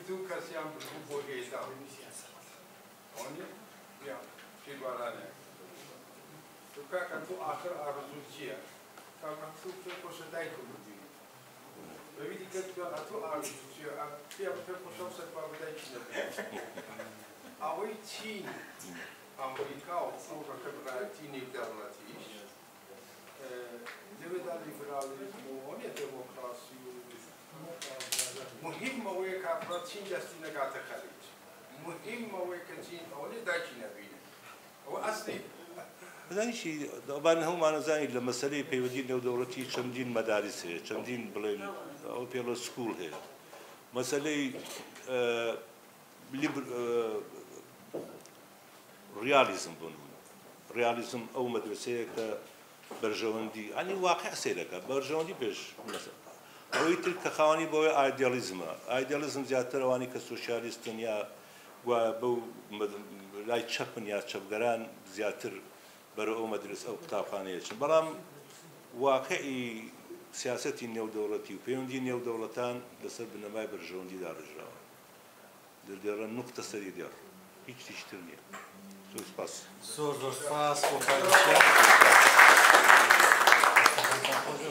دو کسی هم بزرگ بوده آنی بیا چی بارانه تو که تو آخر آرزو چیه که تو خوش دای کنی ببینی که تو آرزو چیه بیا تو خوشم سر پا بدای چی نبود آوی چین آمریکا و اروپا که برای چینی دولتیش نمیدان لیبرالیسم و آنی دموکراسی مهم موضوع كافرات چین دستی نگات خلیج مهم موضوع كچین اولی داکی نبینه و اصلی زاني شيء طبعا هم أنا زاني لما سلي بيودين لو دورتي شمدين مدارس هي شمدين بلين أو بيلو سكول هي مسألة رياليزم رياليزم أو مدرسة كبرجوندي يعني واقع سيرك برجوندي بيش مثلا أو تلك خواني بوي ايدياليزم زيادة رواني كسوشياليستن يا وبو لا تشبن يا تشبجران زيادة برو مدرسة أو كتابخانة برام واقعي سياستي نيو دولتي وبيوندي نيو دولتان لسر بنماي برجوندي دار الجراوة دار النقطة سري دار هيك تشترني سو سباس